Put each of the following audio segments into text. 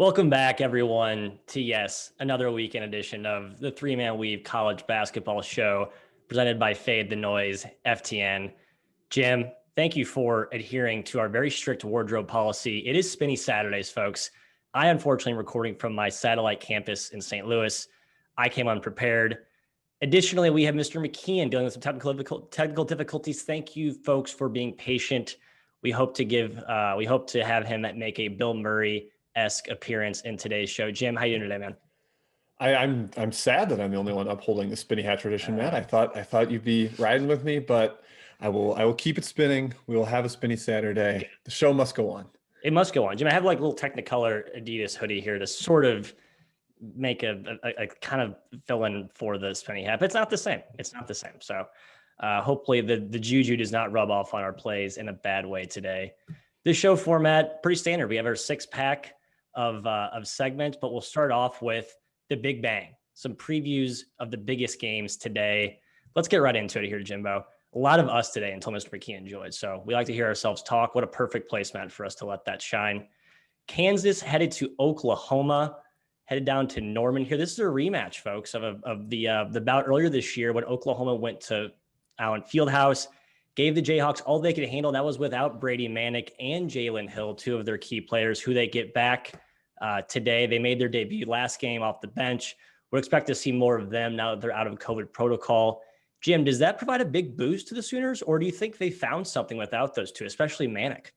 Welcome back, everyone, to another weekend edition of the Three-Man Weave College Basketball Show presented by Fade the Noise, FTN. Jim, thank you for adhering to our very strict wardrobe policy. It is Spinny Saturdays, folks. I unfortunately am recording from my satellite campus in St. Louis. I came unprepared. Additionally, we have Mr. McKeon dealing with some technical difficulties. Thank you, folks, for being patient. We hope to have him make a Bill Murray-esque appearance in today's show. Jim, how you doing today, man? I'm sad that I'm the only one upholding the spinny hat tradition, Matt. I thought you'd be riding with me, but I will keep it spinning. We will have a spinny Saturday. The show must go on. It must go on. Jim, I have like a little Technicolor Adidas hoodie here to sort of make a kind of fill in for the spinny hat, but it's not the same. It's not the same. So hopefully the juju does not rub off on our plays in a bad way today. This show format, pretty standard. We have our 6-pack of segments, but we'll start off with the Big Bang, some previews of the biggest games today. Let's get right into it here, Jimbo. A lot of us today until Mr. McKeon joins. So we like to hear ourselves talk. What a perfect placemat for us to let that shine. Kansas headed to Oklahoma, headed down to Norman here. This is a rematch, folks, of the bout earlier this year when Oklahoma went to Allen Fieldhouse, gave the Jayhawks all they could handle. That was without Brady Manick and Jalen Hill, two of their key players who they get back today. They made their debut last game off the bench. We'll expect to see more of them now that they're out of COVID protocol. Jim, does that provide a big boost to the Sooners, or do you think they found something without those two, especially Manick?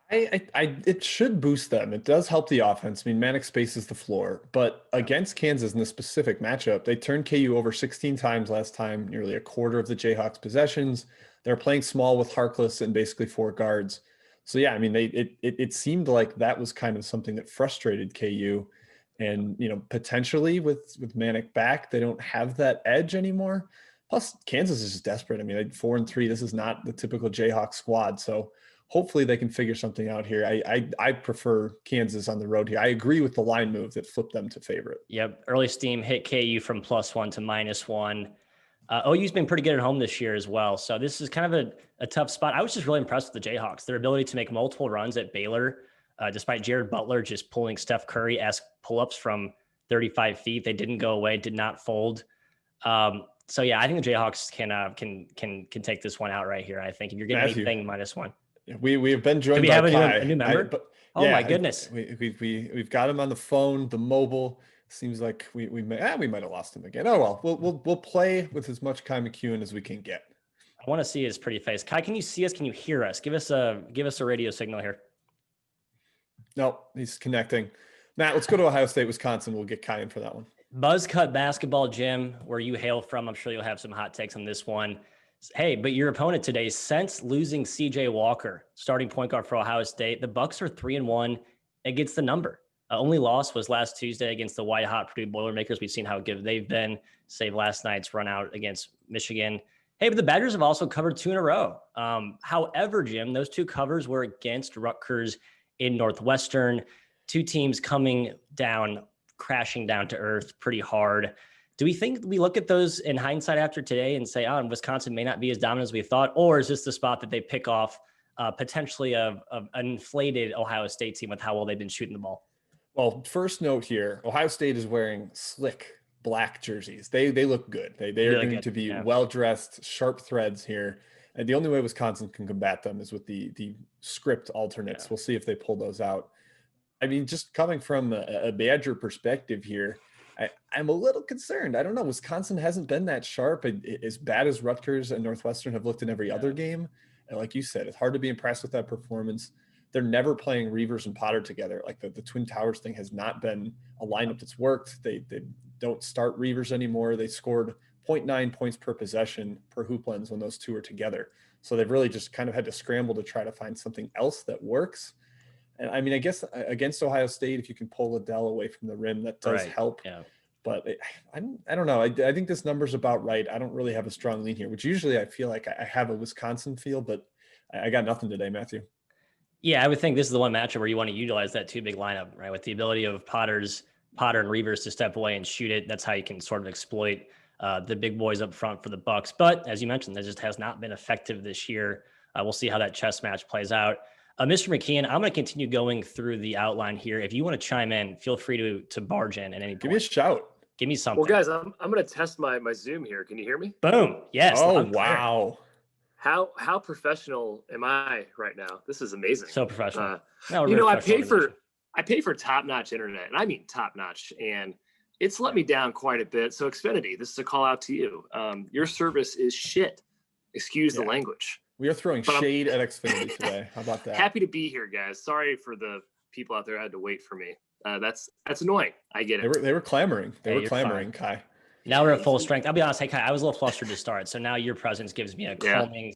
It should boost them. It does help the offense. I mean, Manick spaces the floor, but against Kansas in this specific matchup, they turned KU over 16 times last time, nearly a quarter of the Jayhawks' possessions. They're playing small with Harkless and basically 4 guards. So yeah, I mean, it seemed like that was kind of something that frustrated KU, and potentially with Manick back, they don't have that edge anymore. Plus, Kansas is just desperate. I mean, 4-3. This is not the typical Jayhawk squad, so hopefully they can figure something out here. I prefer Kansas on the road here. I agree with the line move that flipped them to favorite. Yep, early steam hit KU from +1 to -1. OU's been pretty good at home this year as well. So this is kind of a tough spot. I was just really impressed with the Jayhawks, their ability to make multiple runs at Baylor, despite Jared Butler just pulling Steph Curry-esque pull-ups from 35 feet. They didn't go away, did not fold. So yeah, I think the Jayhawks can take this one out right here. I think if you're getting anything -1. We have been joined by a new member. My goodness. We've got him on the phone, the mobile. Seems like we might have lost him again. Oh well, we'll play with as much Kai McEwen as we can get. I want to see his pretty face. Kai, can you see us? Can you hear us? Give us a radio signal here. No, he's connecting. Matt, let's go to Ohio State, Wisconsin. We'll get Kai in for that one. Buzzcut basketball, Jim, where you hail from. I'm sure you'll have some hot takes on this one. Hey, but your opponent today, since losing CJ Walker, starting point guard for Ohio State, the Bucks are 3-1 against the number. Only loss was last Tuesday against the white-hot Purdue Boilermakers. We've seen how good they've been, save last night's run out against Michigan. Hey, but the Badgers have also covered 2 in a row. However, Jim, those 2 covers were against Rutgers in Northwestern, 2 teams coming down, crashing down to earth pretty hard. Do we think we look at those in hindsight after today and say, Wisconsin may not be as dominant as we thought, or is this the spot that they pick off potentially of an inflated Ohio State team with how well they've been shooting the ball? Well, first note here, Ohio State is wearing slick black jerseys. They look good. They are really going to be well-dressed, sharp threads here. And the only way Wisconsin can combat them is with the script alternates. Yeah. We'll see if they pull those out. I mean, just coming from a Badger perspective here, I'm a little concerned. I don't know. Wisconsin hasn't been that sharp. As bad as Rutgers and Northwestern have looked in every other game. And like you said, it's hard to be impressed with that performance. They're never playing Reavers and Potter together. Like the Twin Towers thing has not been a lineup that's worked. They don't start Reavers anymore. They scored 0.9 points per possession per hoop lens when those two are together. So they've really just kind of had to scramble to try to find something else that works. And I mean, I guess against Ohio State, if you can pull Liddell away from the rim, that does help. Yeah. But I don't know. I think this number's about right. I don't really have a strong lean here, which usually I feel like I have a Wisconsin feel, but I got nothing today, Matthew. Yeah, I would think this is the one matchup where you want to utilize that 2 big lineup, right? With the ability of Potter and Reavers to step away and shoot it. That's how you can sort of exploit the big boys up front for the Bucks. But as you mentioned, that just has not been effective this year. We'll see how that chess match plays out. Mr. McKeon, I'm going to continue going through the outline here. If you want to chime in, feel free to barge in at any point. Give me a shout. Give me something. Well, guys, I'm going to test my Zoom here. Can you hear me? Boom. Yes. Oh, wow. How professional am I right now? This is amazing. So professional. I pay for top-notch internet, and I mean top-notch, and it's let me down quite a bit. So Xfinity, this is a call out to you. Your service is shit. Excuse the language. We are throwing shade at Xfinity today. How about that? Happy to be here, guys. Sorry for the people out there who had to wait for me. That's annoying. I get it. They were clamoring. They were clamoring, fine. Kai. Now we're at full strength. I'll be honest. Hey, Kai, I was a little flustered to start. So now your presence gives me a calming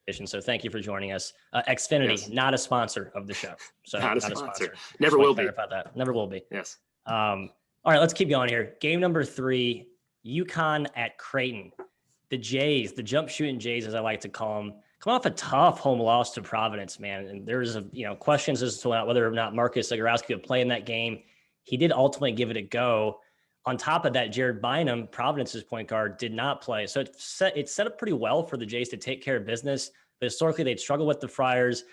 position. So thank you for joining us. Xfinity, not a sponsor of the show. So not a sponsor. Never will be. About that. Never will be. Yes. All right, let's keep going here. Game number 3, UConn at Creighton. The Jays, the jump shooting Jays, as I like to call them, come off a tough home loss to Providence, man. And there's questions as to whether or not Marcus Zagorowski would play in that game. He did ultimately give it a go. On top of that, Jared Bynum, Providence's point guard, did not play. So it set up pretty well for the Jays to take care of business. But historically, they'd struggle with the Friars,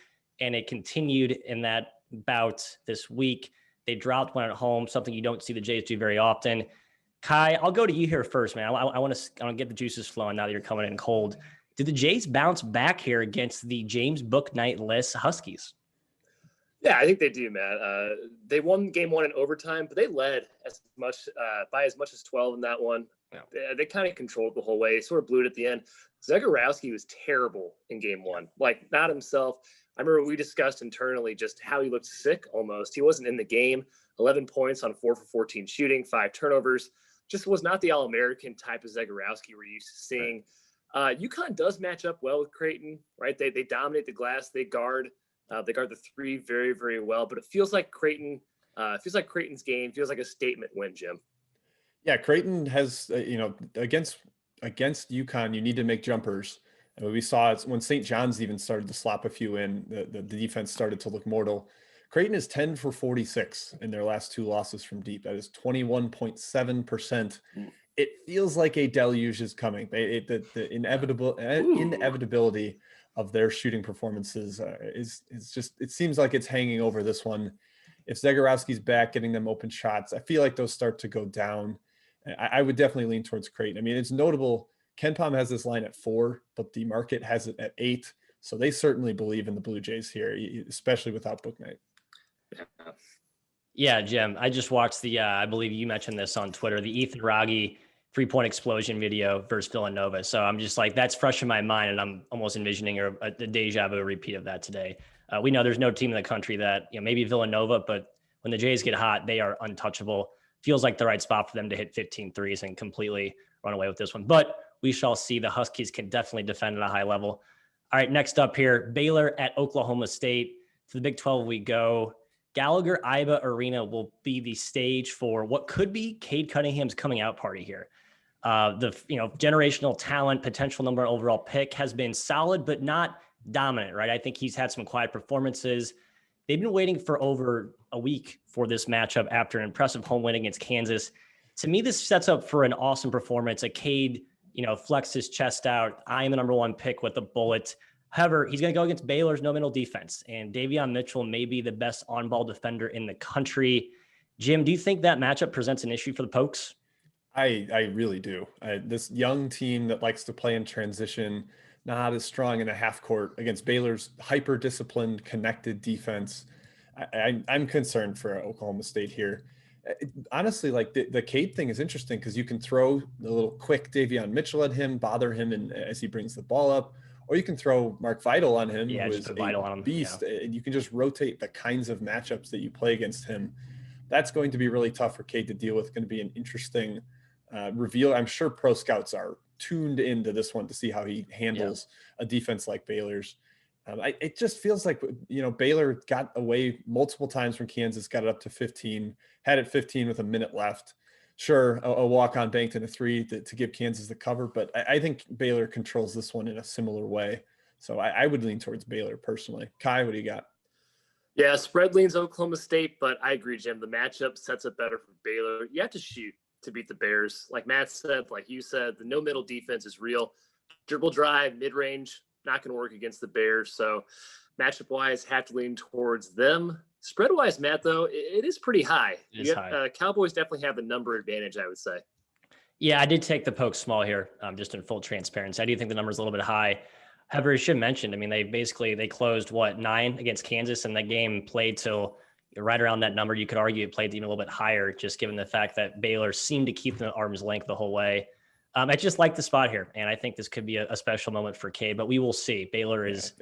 and it continued in that bout this week. They dropped one at home, something you don't see the Jays do very often. Kai, I'll go to you here first, man. I want to get the juices flowing now that you're coming in cold. Did the Jays bounce back here against the James Bouknight-less Huskies? Yeah, I think they do, man. They won game 1 in overtime, but they led by as much as 12 in that one. Yeah. They kind of controlled the whole way, sort of blew it at the end. Zagorowski was terrible in game 1, like not himself. I remember we discussed internally just how he looked sick almost. He wasn't in the game. 11 points on 4 for 14 shooting, 5 turnovers. Just was not the All-American type of Zagorowski we're used to seeing. UConn does match up well with Creighton, right? They dominate the glass. They guard the 3 very, very well. But it feels like Creighton's game feels like a statement win, Jim. Yeah, Creighton has against UConn, you need to make jumpers. And we saw it when St. John's even started to slop a few in. The defense started to look mortal. Creighton is 10 for 46 in their last 2 losses from deep. That is 21.7%. It feels like a deluge is coming. The inevitability of their shooting performances is just, it seems like it's hanging over this one. If Zagorowski's back, getting them open shots, I feel like those start to go down. I would definitely lean towards Creighton. I mean, it's notable. KenPom has this line at 4, but the market has it at 8. So they certainly believe in the Blue Jays here, especially without Bouknight. Yeah, Jim, I just watched I believe you mentioned this on Twitter, the Ethan Wragge 3-point explosion video versus Villanova. So I'm just like, that's fresh in my mind, and I'm almost envisioning a deja vu repeat of that today. We know there's no team in the country that, maybe Villanova, but when the Jays get hot, they are untouchable. Feels like the right spot for them to hit 15 threes and completely run away with this one. But we shall see. The Huskies can definitely defend at a high level. All right, next up here, Baylor at Oklahoma State. To the Big 12 we go. Gallagher-Iba Arena will be the stage for what could be Cade Cunningham's coming out party here. The generational talent, potential number 1 overall pick has been solid, but not dominant, right? I think he's had some quiet performances. They've been waiting for over a week for this matchup after an impressive home win against Kansas. To me, this sets up for an awesome performance. A Cade, flex his chest out. I am the number 1 pick with a bullet. However, he's going to go against Baylor's no-middle defense, and Davion Mitchell may be the best on-ball defender in the country. Jim, do you think that matchup presents an issue for the Pokes? I really do. This young team that likes to play in transition, not as strong in a half court against Baylor's hyper-disciplined, connected defense. I'm concerned for Oklahoma State here. Honestly, like the Cade thing is interesting because you can throw a little quick Davion Mitchell at him, bother him as he brings the ball up, or you can throw Mark Vital on him, who is a beast, and you can just rotate the kinds of matchups that you play against him. That's going to be really tough for Cade to deal with. It's going to be an interesting reveal. I'm sure pro scouts are tuned into this one to see how he handles a defense like Baylor's. It just feels like, Baylor got away multiple times from Kansas, got it up to 15, had it 15 with a minute left. Sure, a walk-on banked in a 3 to give Kansas the cover, but I think Baylor controls this one in a similar way. So I would lean towards Baylor personally. Kai, what do you got? Yeah, spread leans Oklahoma State, but I agree, Jim. The matchup sets up better for Baylor. You have to shoot to beat the Bears. Like Matt said, like you said, the no-middle defense is real. Dribble drive, mid-range, not going to work against the Bears. So matchup wise, have to lean towards them. Spread wise, Matt, though, it is pretty high. Cowboys definitely have the number advantage, I would say. Yeah, I did take the poke small here, just in full transparency. I do think the number's a little bit high. However, as Jim mentioned, I mean, they closed 9 against Kansas, and that game played till right around that number. You could argue it played even a little bit higher, just given the fact that Baylor seemed to keep them at arm's length the whole way. I just like the spot here, and I think this could be a special moment for K, but we will see. Baylor is.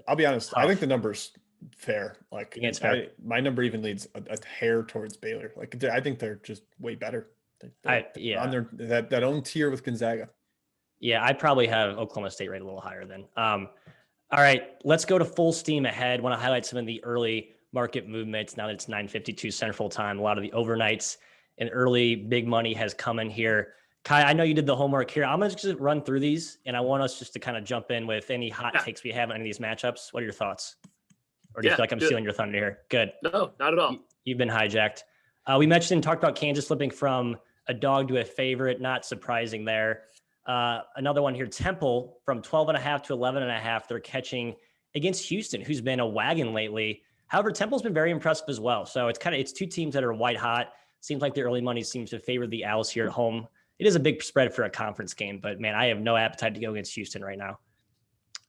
I'll be honest. Tough. I think the number's fair. Like, it's fair. My number even leads a hair towards Baylor. Like, I think they're just way better. They're on their that own tier with Gonzaga. Yeah, I probably have Oklahoma State rated a little higher then. All right, let's go to full steam ahead. Want to highlight some of the early market movements now that it's 9:52 Central Time. A lot of the overnights and early big money has come in here. Kai, I know you did the homework here. I'm going to just run through these, and I want us just to kind of jump in with any hot takes we have on any of these matchups. What are your thoughts? Or do you feel like I'm stealing your thunder here? Good. No, not at all. You've been hijacked. We talked about Kansas flipping from a dog to a favorite. Not surprising there. Another one here, Temple from 12.5 to 11.5. They're catching against Houston, who's been a wagon lately. However, Temple's been very impressive as well. So it's two teams that are white hot. Seems like the early money seems to favor the Owls here at home. It is a big spread for a conference game, but man, I have no appetite to go against Houston right now.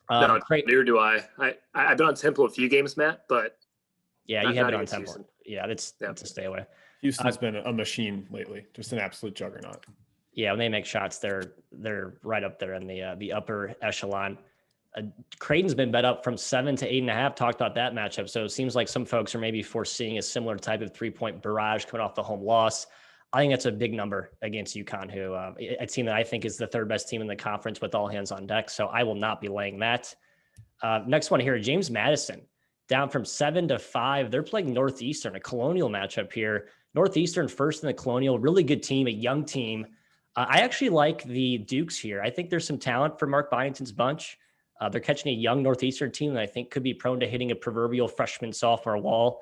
No, neither do I. I've been on Temple a few games, Matt, but yeah, you have it on Temple. Houston. Yeah, that's a stay away. Houston's been a machine lately, just an absolute juggernaut. Yeah, when they make shots, they're right up there in the upper echelon. Creighton's been bet up from 7 to 8.5. Talked about that matchup, so it seems like some folks are maybe foreseeing a similar type of 3-point barrage coming off the home loss. I think that's a big number against UConn, who a team that I think is the third best team in the conference with all hands on deck. So I will not be laying that. Next one here, James Madison down from 7 to 5. They're playing Northeastern, a Colonial matchup here. Northeastern first in the Colonial, really good team, a young team. I actually like the Dukes here. I think there's some talent for Mark Byington's bunch. They're catching a young Northeastern team that I think could be prone to hitting a proverbial freshman sophomore wall.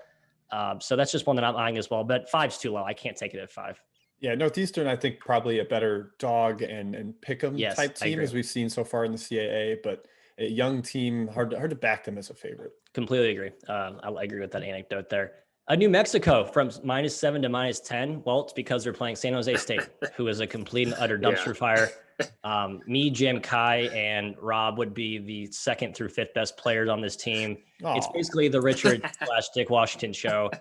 So that's just one that I'm eyeing as well, but 5's too low. I can't take it at 5. Yeah, Northeastern, I think probably a better dog and pick 'em type team as we've seen so far in the CAA, but a young team, hard to back them as a favorite. Completely agree. I agree with that anecdote there. New Mexico from -7 to -10. Well, it's because they're playing San Jose State, who is a complete and utter dumpster fire. Me, Jim, Kai, and Rob would be the 2nd through 5th best players on this team. It's basically the Richard / Dick Washington show.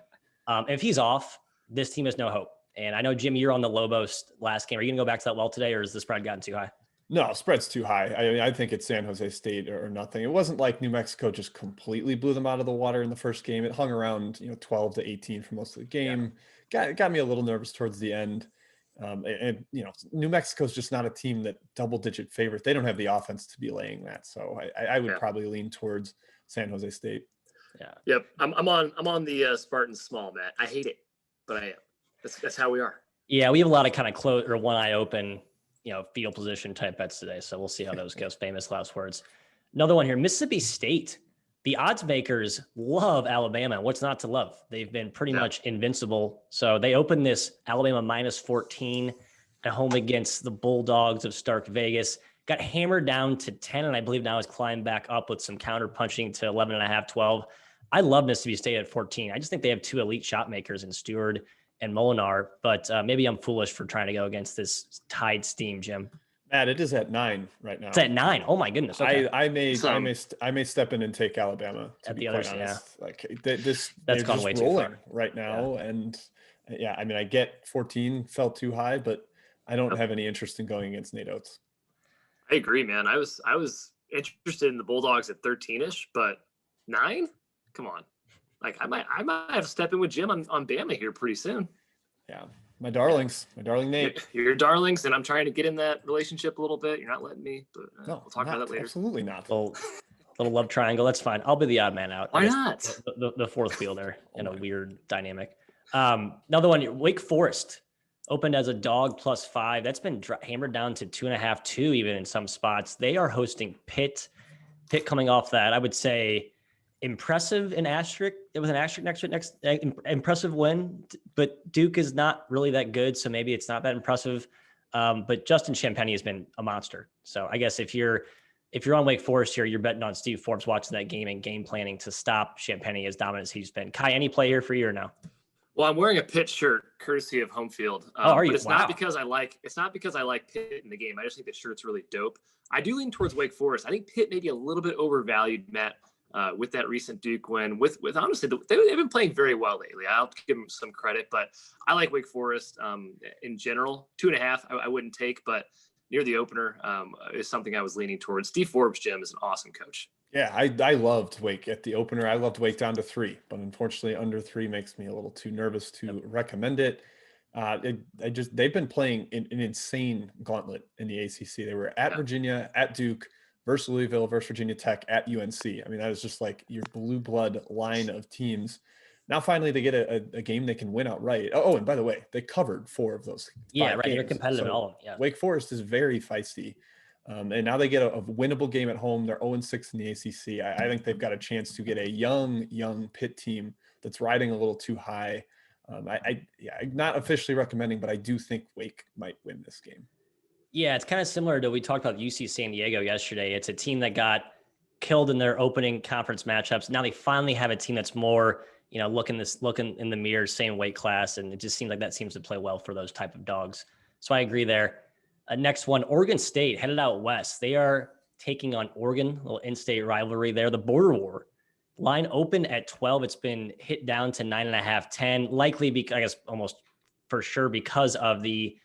If he's off, this team has no hope. And I know, Jim, you're on the Lobos last game. Are you going to go back to that well today, or has the spread gotten too high? No, spread's too high. I mean, I think it's San Jose State or nothing. It wasn't like New Mexico just completely blew them out of the water in the first game. It hung around, 12 to 18 for most of the game. Got me a little nervous towards the end. New Mexico's just not a team that double-digit favorite. They don't have the offense to be laying that. So I would probably lean towards San Jose State. Yeah. Yep. I'm on the Spartans small, Matt. I hate it, but I am. That's how we are. Yeah, we have a lot of kind of close or one eye open, field position type bets today. So we'll see how those goes. Famous last words. Another one here, Mississippi State. The odds makers love Alabama. What's not to love? They've been pretty much invincible. So they opened this Alabama -14 at home against the Bulldogs of Stark Vegas. Got hammered down to 10, and I believe now has climbed back up with some counter punching to 11.5, 12. I love Mississippi State at 14. I just think they have two elite shot makers in Stewart and Molinar, but maybe I'm foolish for trying to go against this Tide steam, Jim. Matt, it is at 9 right now. It's at 9. Oh my goodness. Okay. I may step in and take Alabama at the other side. Like this, that's gone way too far right now. Yeah. And I mean, I get 14 felt too high, but I don't have any interest in going against Nate Oates. I agree, man. I was interested in the Bulldogs at 13-ish, but 9? Come on. Like I might have to step in with Jim on Bama here pretty soon. Yeah. My darlings, my darling Nate. You're darlings, and I'm trying to get in that relationship a little bit. You're not letting me, but we'll talk about that later. Absolutely not. Little love triangle. That's fine. I'll be the odd man out. Why not? The fourth fielder in a weird dynamic. Another one, Wake Forest opened as a dog +5. That's been hammered down to 2.5, 2 even in some spots. They are hosting Pitt. Pitt coming off that, I would say, impressive in asterisk. It was an asterisk next impressive win, but Duke is not really that good, so maybe it's not that impressive. But Justin Champagny has been a monster. So I guess if you're if you're on Wake Forest here, you're betting on Steve Forbes watching that game and game planning to stop Champagne as dominant as he's been. Kai, any play here for you or no? Well, I'm wearing a Pitt shirt, courtesy of Home Field. Are you? But it's Wow. not because I like Pitt in the game. I just think the shirt's really dope. I do lean towards Wake Forest. I think Pitt may be a little bit overvalued, Matt, with that recent Duke win. With honestly, they've been playing very well lately. I'll give them some credit, but I like Wake Forest in general. 2.5, I wouldn't take, but near the opener is something I was leaning towards. Steve Forbes, Jim, is an awesome coach. Yeah, I loved Wake at the opener. I loved Wake down to 3, but unfortunately under 3 makes me a little too nervous to recommend it. They've been playing an insane gauntlet in the ACC. They were at Virginia, at Duke, versus Louisville, versus Virginia Tech, at UNC. I mean, that is just like your blue blood line of teams. Now finally they get a game they can win outright. Oh, and by the way, they covered 4 of those. Yeah, right. Games. They're competitive in all of them. Yeah. Wake Forest is very feisty. And now they get a winnable game at home. They're 0-6 in the ACC. I think they've got a chance to get a young Pitt team that's riding a little too high. I'm not officially recommending, but I do think Wake might win this game. Yeah, it's kind of similar to we talked about UC San Diego yesterday. It's a team that got killed in their opening conference matchups. Now they finally have a team that's more, looking in the mirror, same weight class, and it just seems like that seems to play well for those type of dogs. So I agree there. Next one, Oregon State headed out west. They are taking on Oregon, a little in-state rivalry there. The border war line open at 12. It's been hit down to 9.5, 10, likely because I guess almost for sure because of the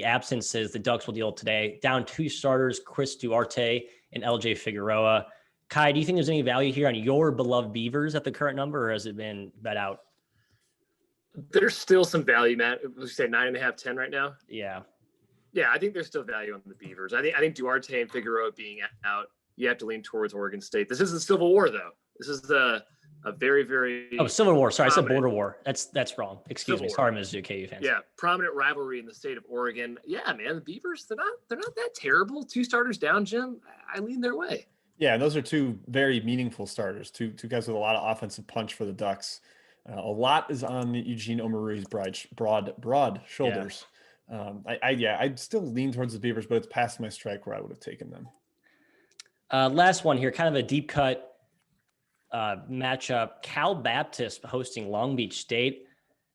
absences the Ducks will deal today. Down 2 starters, Chris Duarte and LJ Figueroa. Kai, do you think there's any value here on your beloved Beavers at the current number, or has it been bet out? There's still some value, Matt. Would you say 9.5, 10 right now? Yeah. Yeah, I think there's still value on the Beavers. I think Duarte and Figueroa being out, you have to lean towards Oregon State. This is the Civil War, though. This is a very, very Civil War. Sorry, I said border war. That's wrong. Excuse me. Sorry, Mizzou KU fans. Yeah, prominent rivalry in the state of Oregon. Yeah, man, the Beavers, they're not that terrible. 2 starters down, Jim. I lean their way. Yeah, and those are 2 very meaningful starters. Two guys with a lot of offensive punch for the Ducks. A lot is on Eugene Omorui's broad shoulders. Yeah. I'd still lean towards the Beavers, but it's past my strike where I would have taken them. Last one here, kind of a deep cut matchup. Cal Baptist hosting Long Beach State.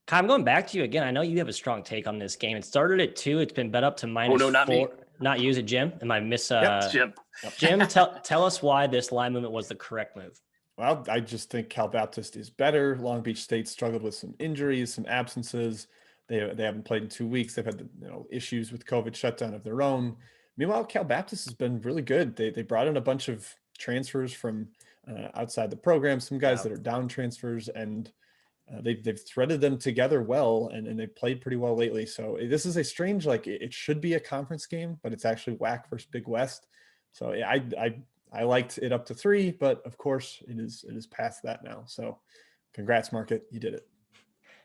Kai, I'm going back to you again. I know you have a strong take on this game. It started at 2. It's been bet up to -4. Oh, no, not me. Not you, is it Jim? Am I Jim. Jim, tell us why this line movement was the correct move. Well, I just think Cal Baptist is better. Long Beach State struggled with some injuries, some absences. They haven't played in 2 weeks. They've had issues with COVID shutdown of their own. Meanwhile, Cal Baptist has been really good. They brought in a bunch of transfers from outside the program, some guys that are down transfers, and they've threaded them together well, and they've played pretty well lately. So this is a strange, it should be a conference game, but it's actually WAC versus Big West. So I liked it up to 3, but of course it is past that now. So congrats, Market, you did it.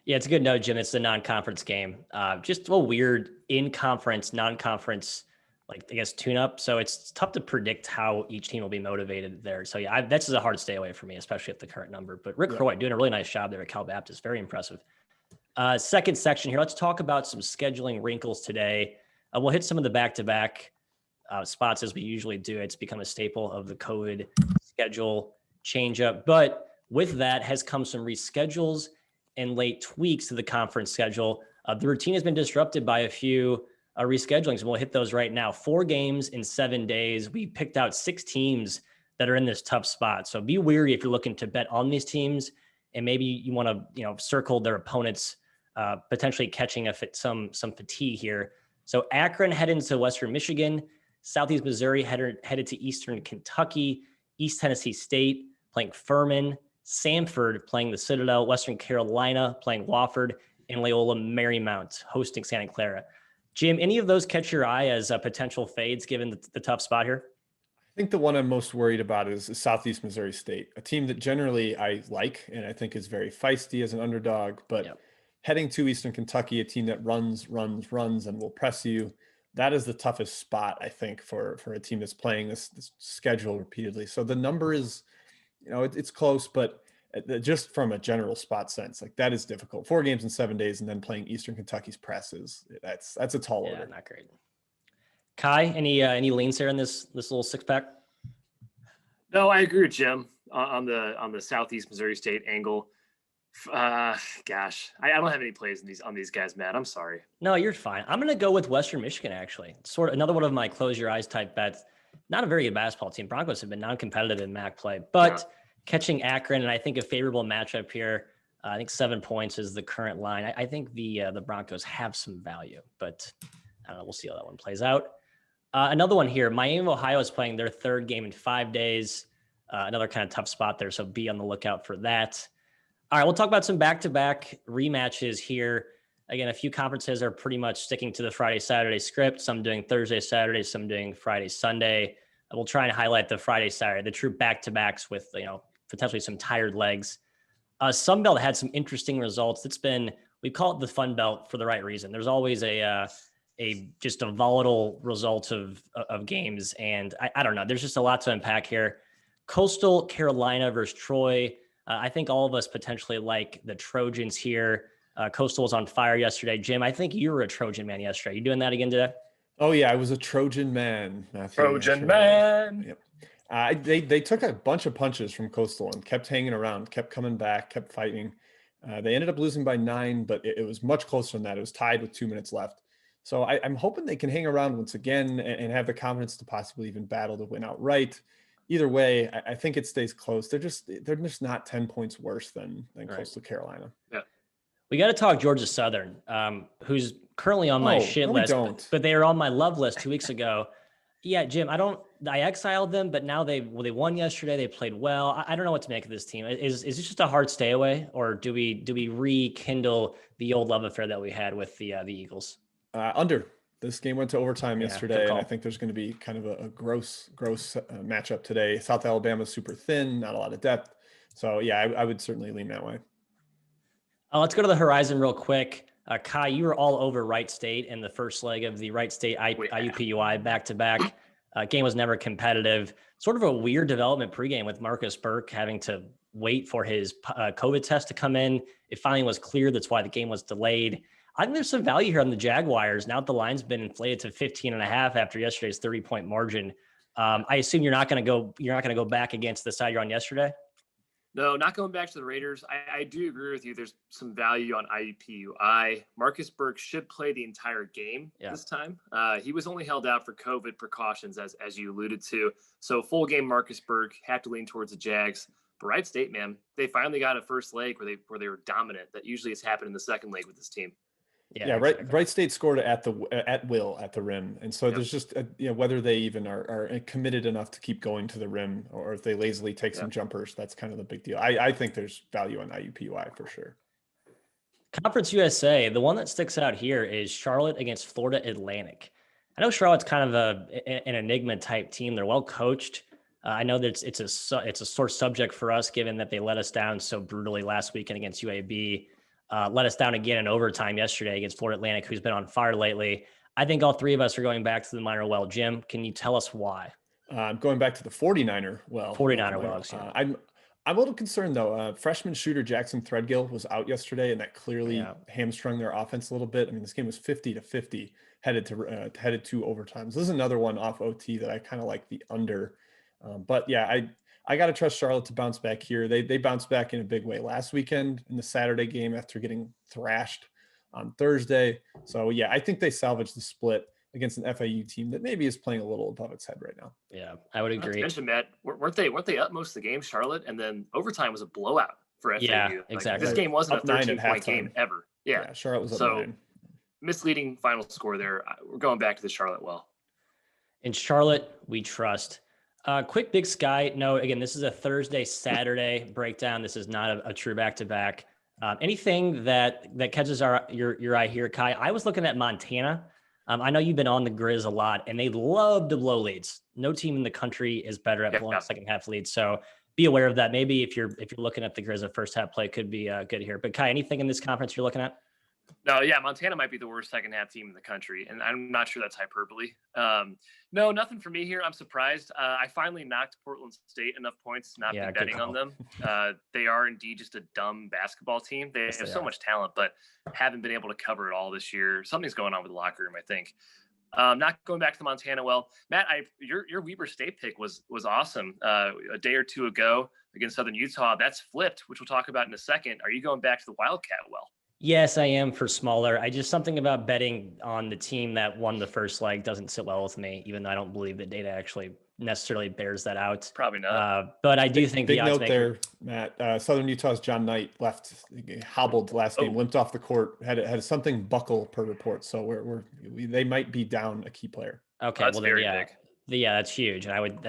Yeah, it's a good note, Jim. It's a non-conference game. Just a weird in-conference, non-conference, tune-up. So it's tough to predict how each team will be motivated there. So yeah, that's a hard stay away for me, especially at the current number. But Rick Roy doing a really nice job there at Cal Baptist. Very impressive. Second section here. Let's talk about some scheduling wrinkles today. We'll hit some of the back-to-back spots as we usually do. It's become a staple of the COVID schedule change-up. But with that has come some reschedules and late tweaks to the conference schedule. The routine has been disrupted by a few reschedulings, and we'll hit those right now. 4 games in 7 days. We picked out 6 teams that are in this tough spot. So be wary if you're looking to bet on these teams, and maybe you want to circle their opponents, potentially catching some fatigue here. So Akron heading to Western Michigan, Southeast Missouri headed to Eastern Kentucky, East Tennessee State playing Furman, Samford playing the Citadel, Western Carolina playing Wofford, and Loyola Marymount hosting Santa Clara. Jim, any of those catch your eye as potential fades given the tough spot here? I think the one I'm most worried about is Southeast Missouri State, a team that generally I like and I think is very feisty as an underdog, but heading to Eastern Kentucky, a team that runs and will press you, that is the toughest spot, I think, for a team that's playing this schedule repeatedly. So the number is, it's close, but just from a general spot sense, that is difficult. 4 games in 7 days and then playing Eastern Kentucky's presses. That's a tall order. Not great. Kai, any leans there in this little 6-pack? No, I agree with Jim on the Southeast Missouri State angle. Gosh, I don't have any plays on these guys, Matt. I'm sorry. No, you're fine. I'm going to go with Western Michigan, actually. Sort of another one of my close your eyes type bets. Not a very good basketball team. Broncos have been non-competitive in MAC play, but catching Akron, and I think a favorable matchup here. I think 7 points is the current line. I think the Broncos have some value, but I don't know. We'll see how that one plays out. Another one here. Miami of Ohio is playing their third game in 5 days. Another kind of tough spot there, so be on the lookout for that. All right, we'll talk about some back-to-back rematches here. Again, a few conferences are pretty much sticking to the Friday-Saturday script. Some doing Thursday-Saturday, some doing Friday-Sunday. We'll try and highlight the Friday-Saturday, the true back-to-backs with, potentially some tired legs. Sun Belt had some interesting results. We call it the Fun Belt for the right reason. There's always just a volatile result of games. And I don't know, there's just a lot to unpack here. Coastal Carolina versus Troy. I think all of us potentially like the Trojans here. Coastal was on fire yesterday. Jim, I think you were a Trojan man yesterday. You doing that again today? Oh yeah, I was a Trojan man, Matthew. Trojan man. Yep. They took a bunch of punches from Coastal and kept hanging around, kept coming back, kept fighting. They ended up losing by 9, but it was much closer than that. It was tied with 2 minutes left. So I'm hoping they can hang around once again and have the confidence to possibly even battle to win outright. Either way, I think it stays close. They're just not 10 points worse than Coastal Carolina. Yeah. We got to talk Georgia Southern, who's currently on my shit list, but they were on my love list 2 weeks ago. Yeah, Jim, I exiled them, but now they won yesterday. They played well. I don't know what to make of this team. Is this just a hard stay away, or do we rekindle the old love affair that we had with the Eagles? Under. This game went to overtime yesterday, and I think there's going to be kind of a gross matchup today. South Alabama's super thin, not a lot of depth. So, yeah, I would certainly lean that way. Let's go to the horizon real quick. Kai, you were all over Wright State in the first leg of the Wright State IUPUI back-to-back. Game was never competitive. Sort of a weird development pregame with Marcus Burke having to wait for his COVID test to come in. It finally was clear. That's why the game was delayed. I think there's some value here on the Jaguars. Now that the line's been inflated to 15.5 after yesterday's 30-point margin. I assume you're not going to go back against the side you're on yesterday. No, not going back to the Raiders. I do agree with you. There's some value on IUPUI. Marcus Burke should play the entire game this time. He was only held out for COVID precautions, as you alluded to. So full game Marcus Burke, have to lean towards the Jags. But Wright State, man, they finally got a first leg where they were dominant. That usually has happened in the second leg with this team. Yeah, exactly. Wright State scored at will at the rim, and so there's just whether they even are committed enough to keep going to the rim, or if they lazily take some jumpers. That's kind of the big deal. I think there's value on IUPUI for sure. Conference USA, the one that sticks out here is Charlotte against Florida Atlantic. I know Charlotte's kind of an enigma type team. They're well coached. I know that it's a sore subject for us, given that they let us down so brutally last weekend against UAB. Let us down again in overtime yesterday against Florida Atlantic, who's been on fire lately. I think all three of us are going back to the minor well. Jim, can you tell us why? I'm going back to the 49er well. 49er well. I'm a little concerned, though. Freshman shooter Jackson Threadgill was out yesterday, and that clearly hamstrung their offense a little bit. I mean, this game was 50-50 headed to overtime. So this is another one off OT that I kind of like the under. But yeah, I got to trust Charlotte to bounce back here. They bounced back in a big way last weekend in the Saturday game after getting thrashed on Thursday. So yeah, I think they salvaged the split against an FAU team that maybe is playing a little above its head right now. Yeah, I would agree. Not to mention, Matt, weren't they up most of the game, Charlotte, and then overtime was a blowout for FAU. Yeah, exactly. This game wasn't a 13-point game ever. Yeah, Charlotte was up 9. Misleading final score there. We're going back to the Charlotte well. In Charlotte, we trust. Quick Big Sky note. Again, this is a Thursday, Saturday breakdown. This is not a true back-to-back. Anything that catches your eye here, Kai? I was looking at Montana. I know you've been on the Grizz a lot, and they love to blow leads. No team in the country is better at blowing second half leads. So be aware of that. Maybe if you're looking at the Grizz, a first half play could be good here. But Kai, anything in this conference you're looking at? No, yeah, Montana might be the worst second half team in the country, and I'm not sure that's hyperbole. No, nothing for me here. I'm surprised. I finally knocked Portland State enough points to not be betting on them. They are indeed just a dumb basketball team. They have so much talent, but haven't been able to cover it all this year. Something's going on with the locker room, I think. Not going back to the Montana. Well, Matt, your Weber State pick was awesome. A day or two ago against Southern Utah, that's flipped, which we'll talk about in a second. Are you going back to the Wildcat well? Yes, I am for smaller. I just something about betting on the team that won the first leg doesn't sit well with me, even though I don't believe the data actually necessarily bears that out. Probably not. But I do think big the odds note there, Matt. Southern Utah's John Knight left, hobbled last game, limped off the court, had something buckle per report. So they might be down a key player. Okay, that's very big. Yeah, that's huge. And I would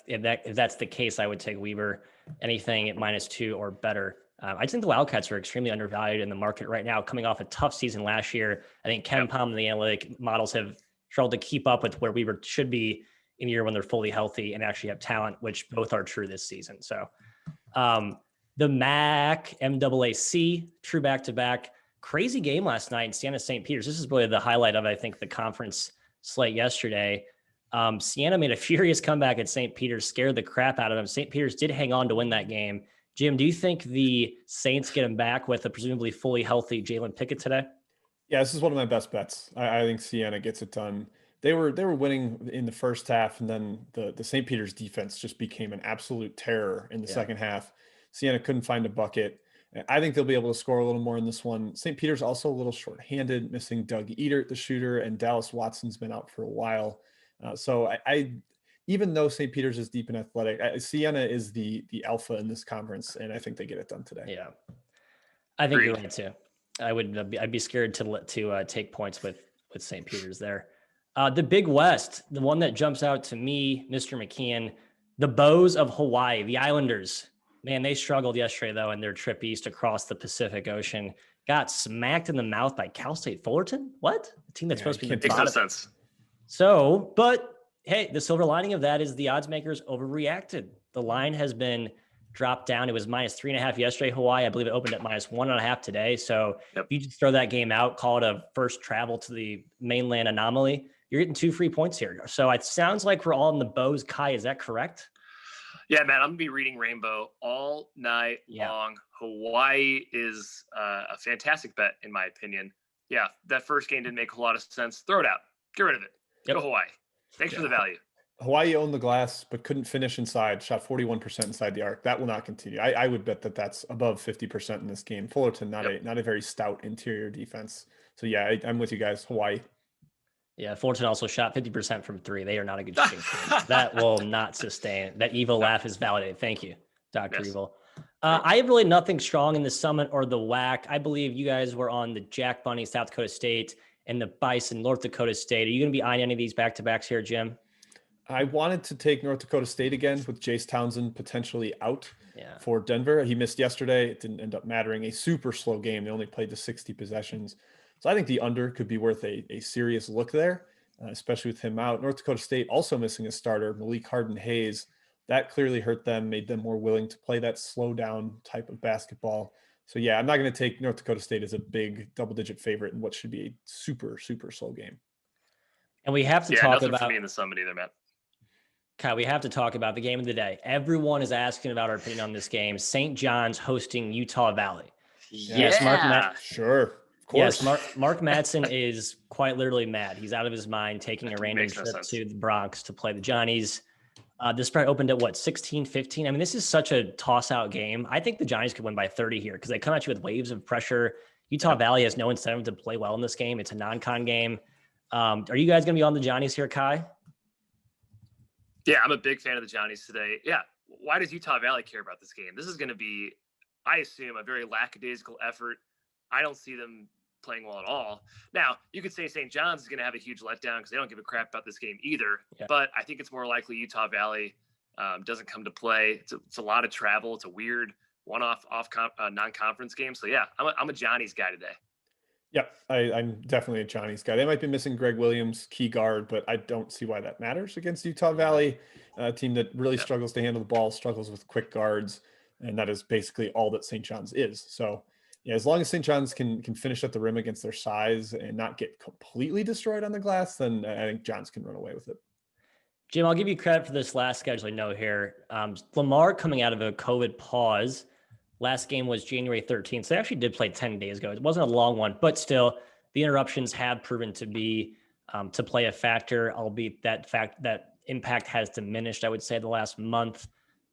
if that's the case, I would take Weber anything at -2 or better. I think the Wildcats are extremely undervalued in the market right now, coming off a tough season last year. I think Ken Palm and the analytic models have struggled to keep up with where Weber should be in a year when they're fully healthy and actually have talent, which both are true this season. So the MAC, MAAC, true back-to-back, crazy game last night in Siena St. Peter's. This is really the highlight of, I think, the conference slate yesterday. Siena made a furious comeback at St. Peter's, scared the crap out of them. St. Peter's did hang on to win that game. Jim, do you think the Saints get him back with a presumably fully healthy Jalen Pickett today? Yeah, this is one of my best bets. I think Siena gets it done. They were winning in the first half, and then the St. Peter's defense just became an absolute terror in the second half. Siena couldn't find a bucket. I think they'll be able to score a little more in this one. St. Peter's also a little short-handed, missing Doug Edert, the shooter, and Dallas Watson's been out for a while. So I even though St. Peter's is deep and athletic, Siena is the alpha in this conference, and I think they get it done today. Yeah, I think you're right too. I'd be scared to take points with St. Peter's there. The Big West, the one that jumps out to me, Mr. McKeon, the Bows of Hawaii, the Islanders. Man, they struggled yesterday though in their trip east across the Pacific Ocean. Got smacked in the mouth by Cal State Fullerton. What? A team that's supposed to be makes no sense. So, but hey, the silver lining of that is the odds makers overreacted. The line has been dropped down. It was -3.5 yesterday, Hawaii. I believe it opened at -1.5 today. So if you just throw that game out, call it a first travel to the mainland anomaly, you're getting 2 free points here. So it sounds like we're all in the Bows. Kai, is that correct? Yeah, man, I'm going to be reading Rainbow all night long. Hawaii is a fantastic bet, in my opinion. Yeah, that first game didn't make a lot of sense. Throw it out. Get rid of it. Go Hawaii. Thanks for the value. Hawaii owned the glass, but couldn't finish inside, shot 41% inside the arc. That will not continue. I would bet that that's above 50% in this game. Fullerton, not a very stout interior defense. So yeah, I'm with you guys. Hawaii. Yeah, Fullerton also shot 50% from 3. They are not a good shooting team. That will not sustain. That Evo laugh is validated. Thank you, Dr. Evil. I have really nothing strong in the Summit or the WAC. I believe you guys were on the Jack Bunny, South Dakota State, and the Bison, North Dakota State. Are you going to be eyeing any of these back-to-backs here, Jim? I wanted to take North Dakota State again with Jace Townsend potentially out for Denver. He missed yesterday. It didn't end up mattering. A super slow game. They only played to 60 possessions. So I think the under could be worth a serious look there, especially with him out. North Dakota State also missing a starter, Malik Harden-Hayes. That clearly hurt them, made them more willing to play that slow down type of basketball. So yeah, I'm not going to take North Dakota State as a big double-digit favorite in what should be a super, super slow game. And we have to talk about for me in the Summit either, Matt. Kai, we have to talk about the game of the day. Everyone is asking about our opinion on this game. St. John's hosting Utah Valley. Yes, sure. Of course. Yes, Mark Madsen is quite literally mad. He's out of his mind, taking a random trip to the Bronx to play the Johnnies. The spread opened at 16, 15. I mean, this is such a toss-out game. I think the Johnnies could win by 30 here because they come at you with waves of pressure. Utah Valley has no incentive to play well in this game. It's a non-con game. Are you guys going to be on the Johnnies here, Kai? Yeah, I'm a big fan of the Johnnies today. Yeah. Why does Utah Valley care about this game? This is going to be, I assume, a very lackadaisical effort. I don't see them playing well at all. Now, you could say St. John's is going to have a huge letdown because they don't give a crap about this game either. Yeah. But I think it's more likely Utah Valley doesn't come to play. It's a lot of travel. It's a weird one-off non-conference game. So, yeah, I'm a Johnny's guy today. Yeah, I'm definitely a Johnny's guy. They might be missing Greg Williams, key guard, but I don't see why that matters against Utah Valley, a team that really struggles to handle the ball, struggles with quick guards, and that is basically all that St. John's is. So, yeah, as long as St. John's can finish at the rim against their size and not get completely destroyed on the glass, then I think Johns can run away with it. Jim, I'll give you credit for this last scheduling note here. Lamar coming out of a COVID pause. Last game was January 13th. So they actually did play 10 days ago. It wasn't a long one, but still the interruptions have proven to be to play a factor, albeit that impact has diminished, I would say, the last month.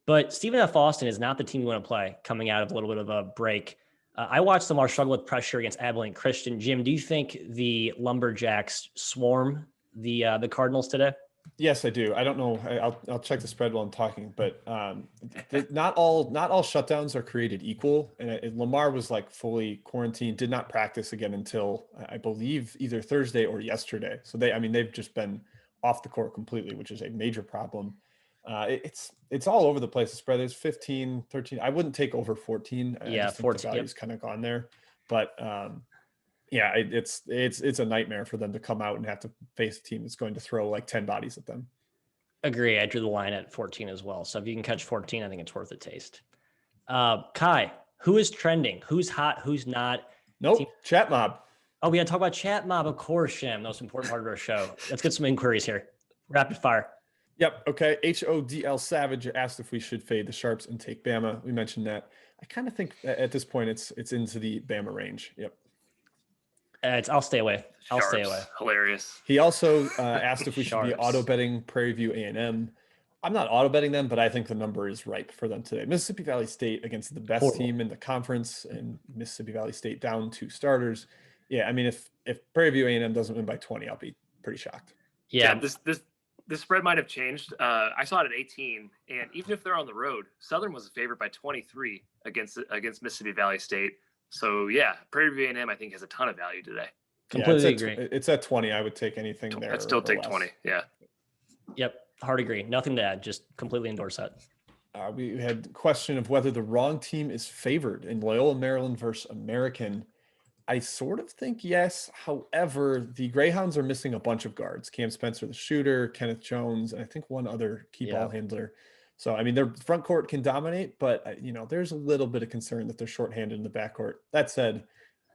But Stephen F. Austin is not the team you want to play coming out of a little bit of a break. I watched Lamar struggle with pressure against Abilene Christian. Jim, do you think the Lumberjacks swarm the Cardinals today? Yes, I do. I don't know. I'll check the spread while I'm talking, but not all shutdowns are created equal. And Lamar was like fully quarantined, did not practice again until I believe either Thursday or yesterday. So they've just been off the court completely, which is a major problem. It's all over the place. The spread is 15, 13. I wouldn't take over 14. I just think 14. The value's kind of gone there, but yeah, it's a nightmare for them to come out and have to face a team that's going to throw like 10 bodies at them. Agree. I drew the line at 14 as well. So if you can catch 14, I think it's worth a taste. Kai, who is trending? Who's hot? Who's not? Nope. Chat mob. Oh, we got to talk about chat mob, of course, Shem. Most important part of our show. Let's get some inquiries here. Rapid fire. Yep. Okay. HODL Savage asked if we should fade the Sharps and take Bama. We mentioned that. I kind of think at this point it's into the Bama range. Yep. I'll stay away. Sharps, stay away. Hilarious. He also asked if we should be auto betting Prairie View A&M. I'm not auto betting them, but I think the number is ripe for them today. Mississippi Valley State against the best team in the conference, and Mississippi Valley State down 2 starters. Yeah, I mean, if Prairie View A&M doesn't win by 20, I'll be pretty shocked. Yeah, this spread might have changed. I saw it at 18, and even if they're on the road, Southern was a favorite by 23 against Mississippi Valley State. So yeah, Prairie View A&M I think has a ton of value today. Completely agree. It's at 20. I would take anything there. I'd still take 20. Yeah. Yep. Hard agree. Nothing to add. Just completely endorse that. We had question of whether the wrong team is favored in Loyola Maryland versus American. I sort of think yes. However, the Greyhounds are missing a bunch of guards. Cam Spencer, the shooter, Kenneth Jones, and I think one other key ball handler. So, I mean, their front court can dominate, but, there's a little bit of concern that they're shorthanded in the backcourt. That said,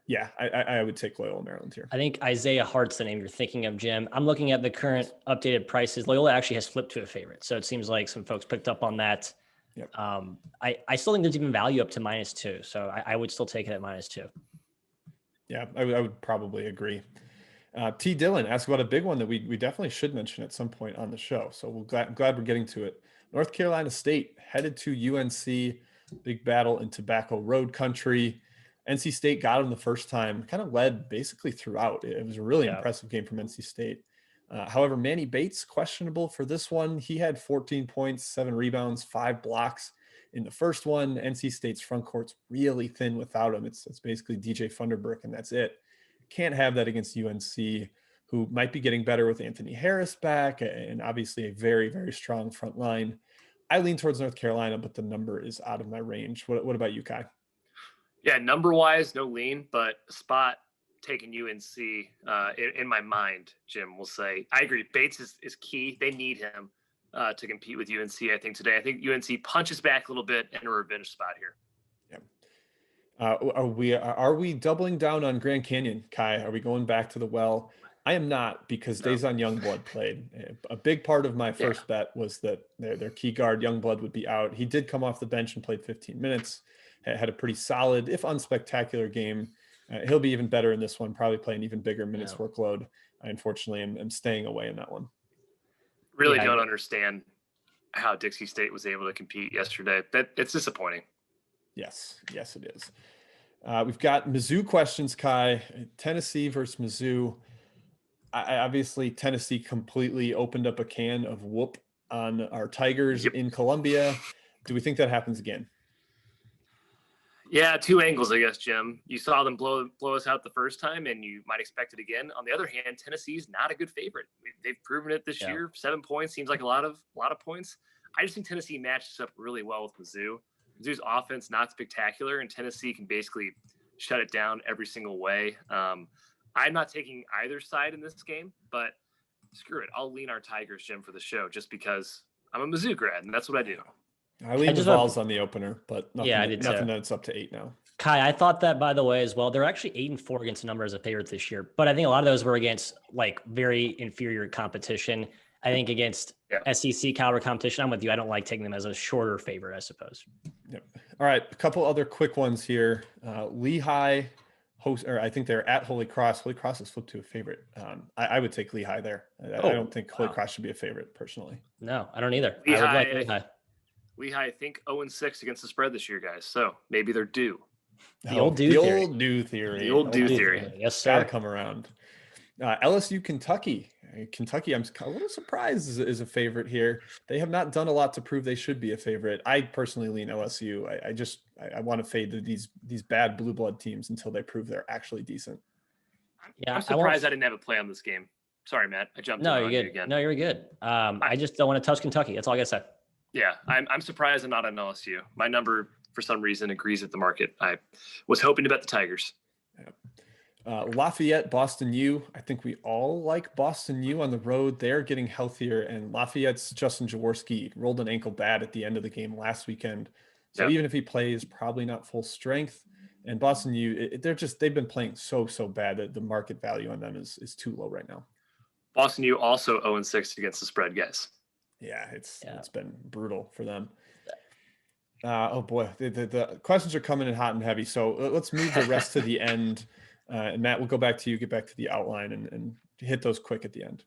yeah, I would take Loyola Maryland here. I think Isaiah Hart's the name you're thinking of, Jim. I'm looking at the current updated prices. Loyola actually has flipped to a favorite. So it seems like some folks picked up on that. Yep. I still think there's even value up to -2. So I would still take it at -2. Yeah, I would probably agree. T. Dillon asked about a big one that we definitely should mention at some point on the show. So I'm glad we're getting to it. North Carolina State headed to UNC, big battle in Tobacco Road country. NC State got them the first time, kind of led basically throughout. It was a really impressive game from NC State. However, Manny Bates, questionable for this one. He had 14 points, 7 rebounds, 5 blocks in the first one. NC State's front court's really thin without him. It's basically DJ Funderburk, and that's it. Can't have that against UNC, who might be getting better with Anthony Harris back, and obviously a very, very strong front line. I lean towards North Carolina, but the number is out of my range. What about you, Kai? Yeah, number-wise, no lean, but spot taking UNC in my mind, Jim will say. I agree. Bates is key. They need him to compete with UNC, I think, today. I think UNC punches back a little bit in a revenge spot here. Yeah. Are we doubling down on Grand Canyon, Kai? Are we going back to the well? I am not, because Dazon Youngblood played. A big part of my first bet was that their key guard, Youngblood, would be out. He did come off the bench and played 15 minutes. Had a pretty solid, if unspectacular game. He'll be even better in this one, probably play an even bigger minutes workload. I unfortunately am staying away in that one. Really don't understand how Dixie State was able to compete yesterday. It's disappointing. Yes, it is. We've got Mizzou questions, Kai. Tennessee versus Mizzou. Obviously, Tennessee completely opened up a can of whoop on our Tigers in Columbia. Do we think that happens again? Yeah, 2 angles, I guess, Jim. You saw them blow us out the first time, and you might expect it again. On the other hand, Tennessee's not a good favorite. They've proven it this year. 7 points seems like a lot of points. I just think Tennessee matches up really well with Mizzou. Mizzou's offense not spectacular, and Tennessee can basically shut it down every single way. I'm not taking either side in this game, but screw it. I'll lean our Tigers, Jim, for the show, just because I'm a Mizzou grad, and that's what I do. I lean the Vols on the opener, but nothing that's up to 8 now. Kai, I thought that, by the way, as well. They're actually 8-4 against the number as a favorite this year, but I think a lot of those were against like very inferior competition. I think against SEC caliber competition, I'm with you. I don't like taking them as a shorter favorite, I suppose. Yep. All right, a couple other quick ones here. Lehigh I think they're at Holy Cross. Holy Cross is flipped to a favorite. I would take Lehigh there. I don't think Holy Cross should be a favorite personally. No, I don't either. Lehigh, I would like Lehigh. Lehigh, I think 0-6 against the spread this year, guys. So maybe they're due. The old do theory. The old do theory. Yes, sir. Gotta come around. LSU, Kentucky. Kentucky, I'm a little surprised is a favorite here. They have not done a lot to prove they should be a favorite. I personally lean LSU. I want to fade these bad blue blood teams until they prove they're actually decent. Yeah, I'm surprised I didn't have a play on this game. Sorry, Matt. I jumped. No, you're good. Again. No, you're good. I just don't want to touch Kentucky. That's all I gotta say. Yeah, I'm surprised I'm not on LSU. My number, for some reason, agrees with the market. I was hoping to bet the Tigers. Yeah. Lafayette, Boston U. I think we all like Boston U on the road. They're getting healthier, and Lafayette's Justin Jaworski rolled an ankle bad at the end of the game last weekend. So even if he plays, probably not full strength. And Boston U, they've been playing so bad that the market value on them is too low right now. Boston U also 0-6 against the spread, guys. Yeah, it's been brutal for them. Oh boy, the questions are coming in hot and heavy. So let's move the rest to the end. And Matt, we'll go back to you, get back to the outline and hit those quick at the end.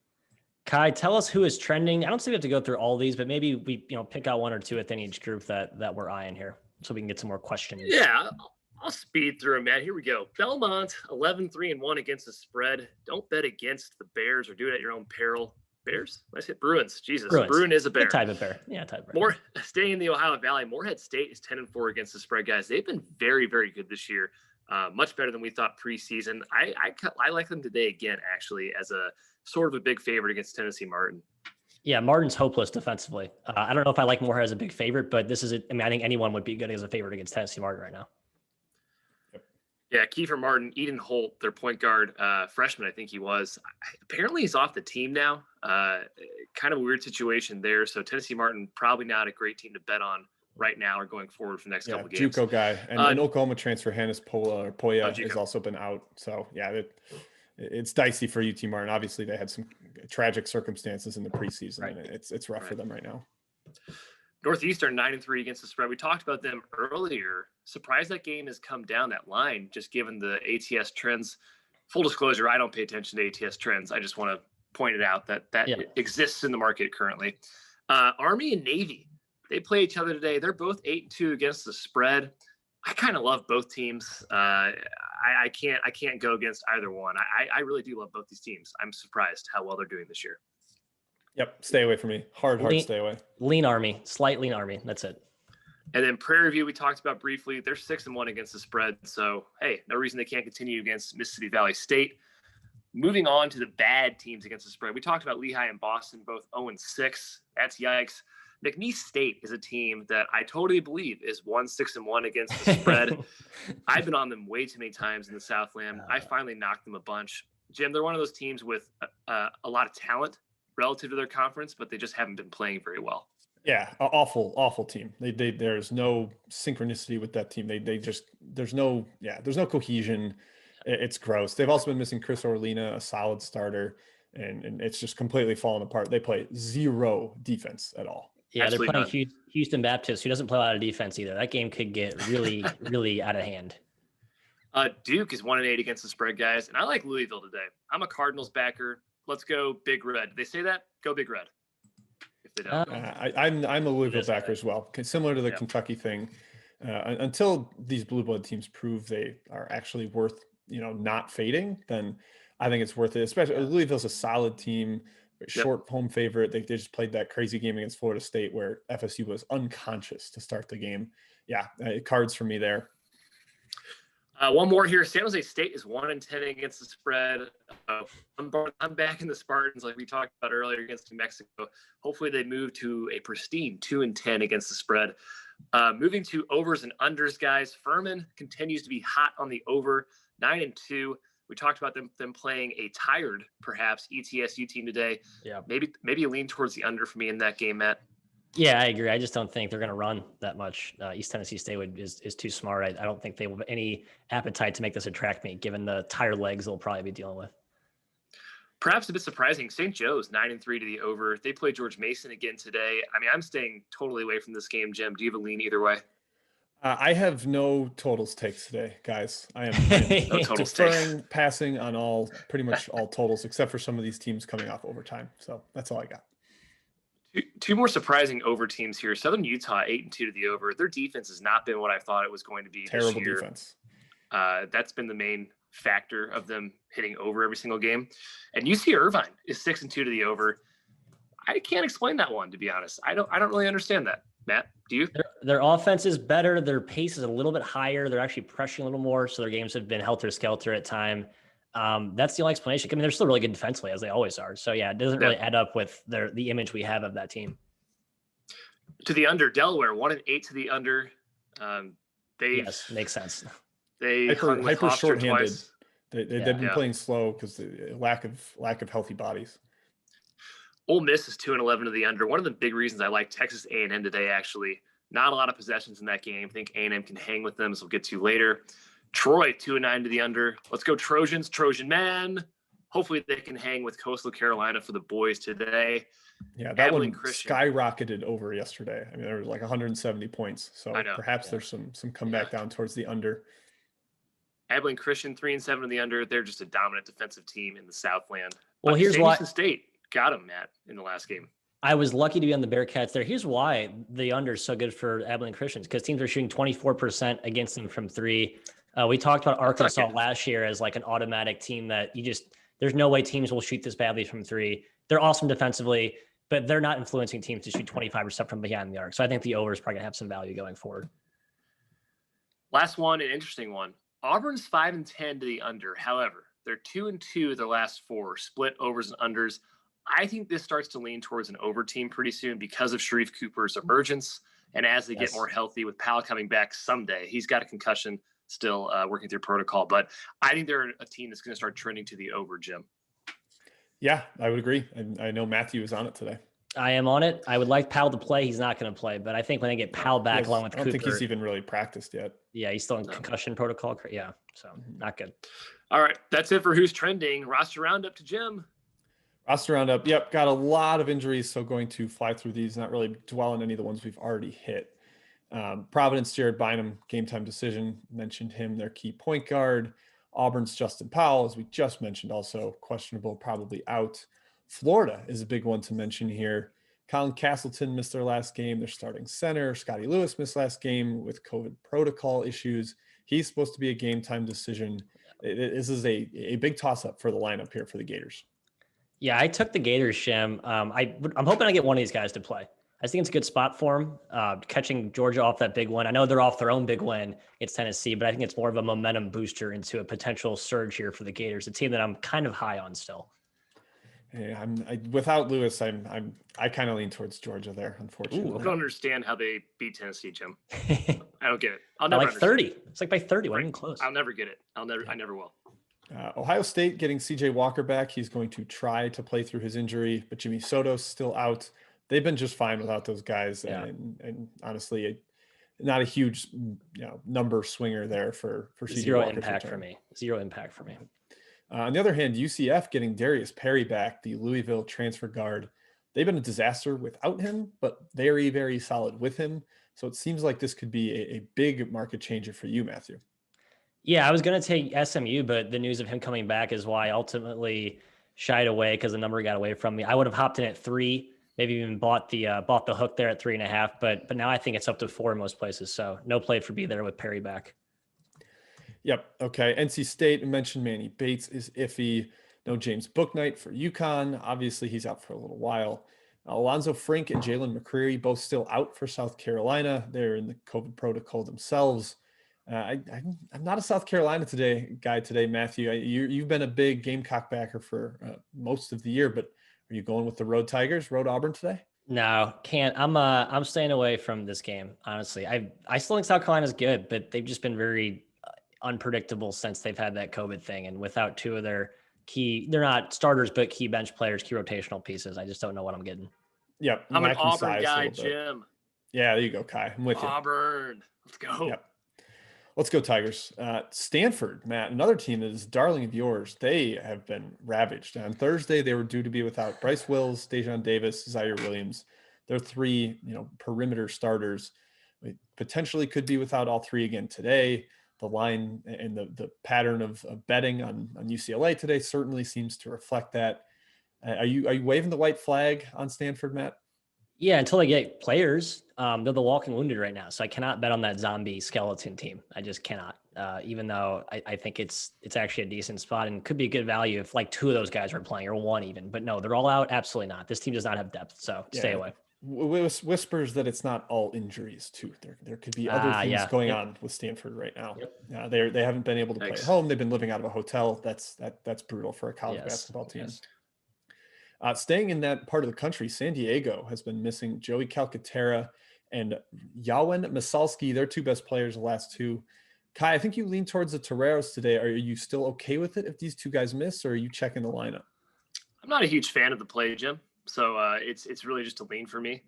Kai, tell us who is trending. I don't think we have to go through all these, but maybe we pick out one or two within each group that we're eyeing here so we can get some more questions. Yeah, I'll speed through them, Matt. Here we go. Belmont, 11-3-1 against the spread. Don't bet against the Bears or do it at your own peril. Bears? I said Bruins. Jesus. Bruin is a bear. Type of bear. Yeah, type of bear. More staying in the Ohio Valley. Morehead State is 10-4 against the spread, guys. They've been very, very good this year. Much better than we thought preseason. I like them today again, actually, as a sort of a big favorite against Tennessee Martin. Yeah, Martin's hopeless defensively. I don't know if I like Morehead as a big favorite, but this is I think anyone would be good as a favorite against Tennessee Martin right now. Yeah, Kiefer Martin, Eden Holt, their point guard, freshman, I think he was. Apparently he's off the team now. Kind of a weird situation there. So Tennessee Martin, probably not a great team to bet on right now or going forward for the next couple of games. JUCO guy. And Oklahoma transfer Hannes Poya has also been out. So, yeah, it's dicey for UT Martin. Obviously, they had some tragic circumstances in the preseason. Right. And it's rough for them right now. Northeastern 9-3 against the spread. We talked about them earlier. Surprised that game has come down that line, just given the ATS trends. Full disclosure, I don't pay attention to ATS trends. I just want to point it out that exists in the market currently. Army and Navy, they play each other today. They're both 8-2 against the spread. I kind of love both teams. I can't go against either one. I really do love both these teams. I'm surprised how well they're doing this year. Yep. Stay away from me. Hard, stay away. Lean Army, slight lean Army. That's it. And then Prairie View, we talked about briefly. They're 6-1 against the spread. So, hey, no reason they can't continue against Mississippi Valley State. Moving on to the bad teams against the spread. We talked about Lehigh and Boston, both 0-6. That's yikes. Mcneese State is a team that I totally believe is 1-6-1 against the spread. I've been on them way too many times in the Southland. I finally knocked them a bunch. Jim, they're one of those teams with a lot of talent relative to their conference, but they just haven't been playing very well. Yeah, awful team. There's no synchronicity with that team. There's no cohesion. It's gross. They've also been missing Chris Orlina, a solid starter, and it's just completely fallen apart. They play zero defense at all. Yeah, they're playing Houston Baptist, who doesn't play a lot of defense either. That game could get really, really out of hand. Duke is 1-8 against the spread, guys, and I like Louisville today. I'm a Cardinals backer. Let's go Big Red. They say that? Go Big Red. If they don't. I'm a Louisville backer as well. Similar to the Kentucky thing. Until these blue blood teams prove they are actually worth, not fading, then I think it's worth it. Especially Louisville's a solid team, short home favorite. They just played that crazy game against Florida State where FSU was unconscious to start the game. Yeah, cards for me there. One more here. San Jose State is 1-10 against the spread. I'm back in the Spartans like we talked about earlier against New Mexico. Hopefully they move to a pristine 2-10 against the spread. Moving to overs and unders, guys. Furman continues to be hot on the over, 9-2. We talked about them playing a tired, perhaps, ETSU team today. Yeah. Maybe lean towards the under for me in that game, Matt. Yeah, I agree. I just don't think they're going to run that much. East Tennessee State is too smart. I don't think they will have any appetite to make this a track meet, given the tired legs they'll probably be dealing with. Perhaps a bit surprising. St. Joe's 9-3 to the over. They play George Mason again today. I mean, I'm staying totally away from this game, Jim. Do you have a lean either way? I have no totals takes today, guys. I am No totals deferring, passing on pretty much all totals, except for some of these teams coming off overtime. So that's all I got. Two more surprising over teams here. Southern Utah 8-2 to the over. Their defense has not been what I thought it was going to be Terrible this year. Defense. That's been the main factor of them hitting over every single game. And UC Irvine is 6-2 to the over. I can't explain that one, to be honest. I don't really understand that. Matt, do you? Their offense is better. Their pace is a little bit higher. They're actually pressuring a little more, so their games have been helter-skelter at time. That's the only explanation. I mean, they're still really good defensively, as they always are. So, yeah, it doesn't really add up with the image we have of that team. To the under, Delaware, 1-8 to the under. Yes, makes sense. They hyper short-handed. Twice. They've been playing slow because the lack of healthy bodies. Ole Miss is 2-11 to the under. One of the big reasons I like Texas A&M today, actually, not a lot of possessions in that game. I think A&M can hang with them, as we'll get to later. Troy 2-9 to the under. Let's go Trojans, Trojan man. Hopefully they can hang with Coastal Carolina for the boys today. Yeah, that one skyrocketed over yesterday. I mean, there was like 170 points. So perhaps there's some comeback down towards the under. Abilene Christian 3-7 to the under. They're just a dominant defensive team in the Southland. Well, here's why. State got them, Matt, in the last game. I was lucky to be on the Bearcats there. Here's why the under is so good for Abilene Christians, because teams are shooting 24% against them from three. We talked about Arkansas last year as like an automatic team that there's no way teams will shoot this badly from three. They're awesome defensively, but they're not influencing teams to shoot 25% from behind the arc. So I think the over is probably going to have some value going forward. Last one, an interesting one. Auburn's 5-10 to the under. However, they're 2-2 their last four, split overs and unders. I think this starts to lean towards an over team pretty soon because of Sharif Cooper's emergence. And as they get more healthy with Powell coming back someday, he's got a concussion still working through protocol. But I think they're a team that's going to start trending to the over, Jim. Yeah, I would agree. And I know Matthew is on it today. I am on it. I would like Powell to play. He's not going to play, but I think when they get Powell back along with Cooper. I don't think he's even really practiced yet. Yeah, he's still in concussion protocol. Yeah, so not good. All right, that's it for Who's Trending. Roster Roundup to Jim. Roster Roundup, yep, got a lot of injuries, so going to fly through these, not really dwell on any of the ones we've already hit. Providence, Jared Bynum, game time decision, mentioned him, their key point guard. Auburn's Justin Powell, as we just mentioned, also questionable, probably out. Florida is a big one to mention here. Colin Castleton missed their last game. Their starting center, Scotty Lewis, missed last game with COVID protocol issues. He's supposed to be a game time decision. This is a big toss-up for the lineup here for the Gators. Yeah, I took the Gators, Shem. I'm hoping I get one of these guys to play. I think it's a good spot for them. Catching Georgia off that big win. I know they're off their own big win. It's Tennessee, but I think it's more of a momentum booster into a potential surge here for the Gators, a team that I'm kind of high on still. Yeah, without Lewis, I kind of lean towards Georgia there, unfortunately. I don't understand how they beat Tennessee, Jim. I don't get it. I'll never like 30. It's like by 30. We're even close. I'll never get it. I never will. Ohio State getting CJ Walker back. He's going to try to play through his injury, but Jimmy Soto's still out. They've been just fine without those guys, and honestly, not a huge number swinger there for CJ Zero Walker's impact return. for me. Zero impact for me. On the other hand, UCF getting Darius Perry back, the Louisville transfer guard. They've been a disaster without him, but very, very solid with him. So it seems like this could be a big market changer for you, Matthew. Yeah, I was going to take SMU, but the news of him coming back is why I ultimately shied away because the number got away from me. I would have hopped in at 3, maybe even bought the hook there at 3.5, but now I think it's up to 4 in most places. So no play for me there with Perry back. Yep. Okay. NC State, mentioned Manny Bates is iffy. No James Bouknight for UConn. Obviously, he's out for a little while. Alonzo Frink and Jalen McCreary both still out for South Carolina. They're in the COVID protocol themselves. I'm not a South Carolina guy today, Matthew. You've been a big Gamecock backer for most of the year, but are you going with the Road Tigers, Road Auburn today? No, can't. I'm staying away from this game. Honestly, I still think South Carolina's good, but they've just been very unpredictable since they've had that COVID thing, and without 2 of their they're not starters, but key bench players, key rotational pieces. I just don't know what I'm getting. Yep. I'm an Auburn guy, Jim. Yeah, there you go, Kai. I'm with you. Auburn. Let's go. Yep. Let's go Tigers. Stanford, Matt, another team that is darling of yours. They have been ravaged. On Thursday, they were due to be without Bryce Wills, Dejon Davis, Zaire Williams. They're 3, perimeter starters. We potentially could be without all three again today. The line and the pattern of betting on UCLA today certainly seems to reflect that. Are you waving the white flag on Stanford, Matt? Yeah, until they get players. They're the walking wounded right now, so I cannot bet on that zombie skeleton team. I just cannot. Even though I think it's actually a decent spot and could be a good value if like two of those guys were playing or one even. But no, they're all out. Absolutely not. This team does not have depth, so stay away. Whispers that it's not all injuries too. There could be other things going on with Stanford right now. They haven't been able to play at home. They've been living out of a hotel. That's brutal for a college basketball team. Staying in that part of the country, San Diego has been missing Joey Calcaterra and Yawen Masalski. They're two best players, the last two. Kai, I think you lean towards the Toreros today. Are you still okay with it if these two guys miss, or are you checking the lineup? I'm not a huge fan of the play, Jim. So it's really just a lean for me.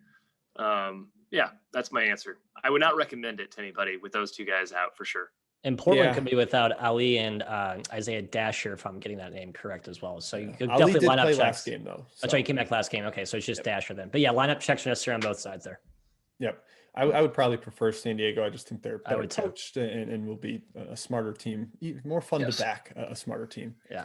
Yeah, that's my answer. I would not recommend it to anybody with those two guys out for sure. And Portland could be without Ali and Isaiah Dasher, if I'm getting that name correct as well. So you could definitely line up checks. Last game though. So. That's right. He came back last game. Okay, so it's just Dasher then. But yeah, lineup checks are necessary on both sides there. Yep. I would probably prefer San Diego. I just think they're better coached and will be a smarter team. More fun to back a smarter team. Yeah.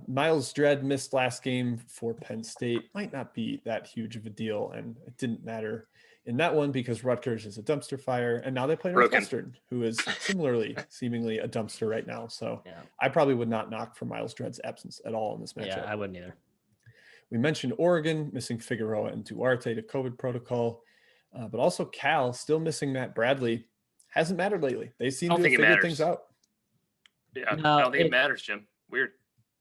Miles Dredd missed last game for Penn State. Might not be that huge of a deal, and it didn't matter in that one because Rutgers is a dumpster fire, and now they play Northwestern, who is similarly seemingly a dumpster right now. So I probably would not knock for Miles Dredd's absence at all in this matchup. Yeah, I wouldn't either. We mentioned Oregon missing Figueroa and Duarte to COVID protocol, but also Cal still missing Matt Bradley. Hasn't mattered lately. They seem to have figured things out. Yeah, I don't think it matters, Jim. Weird.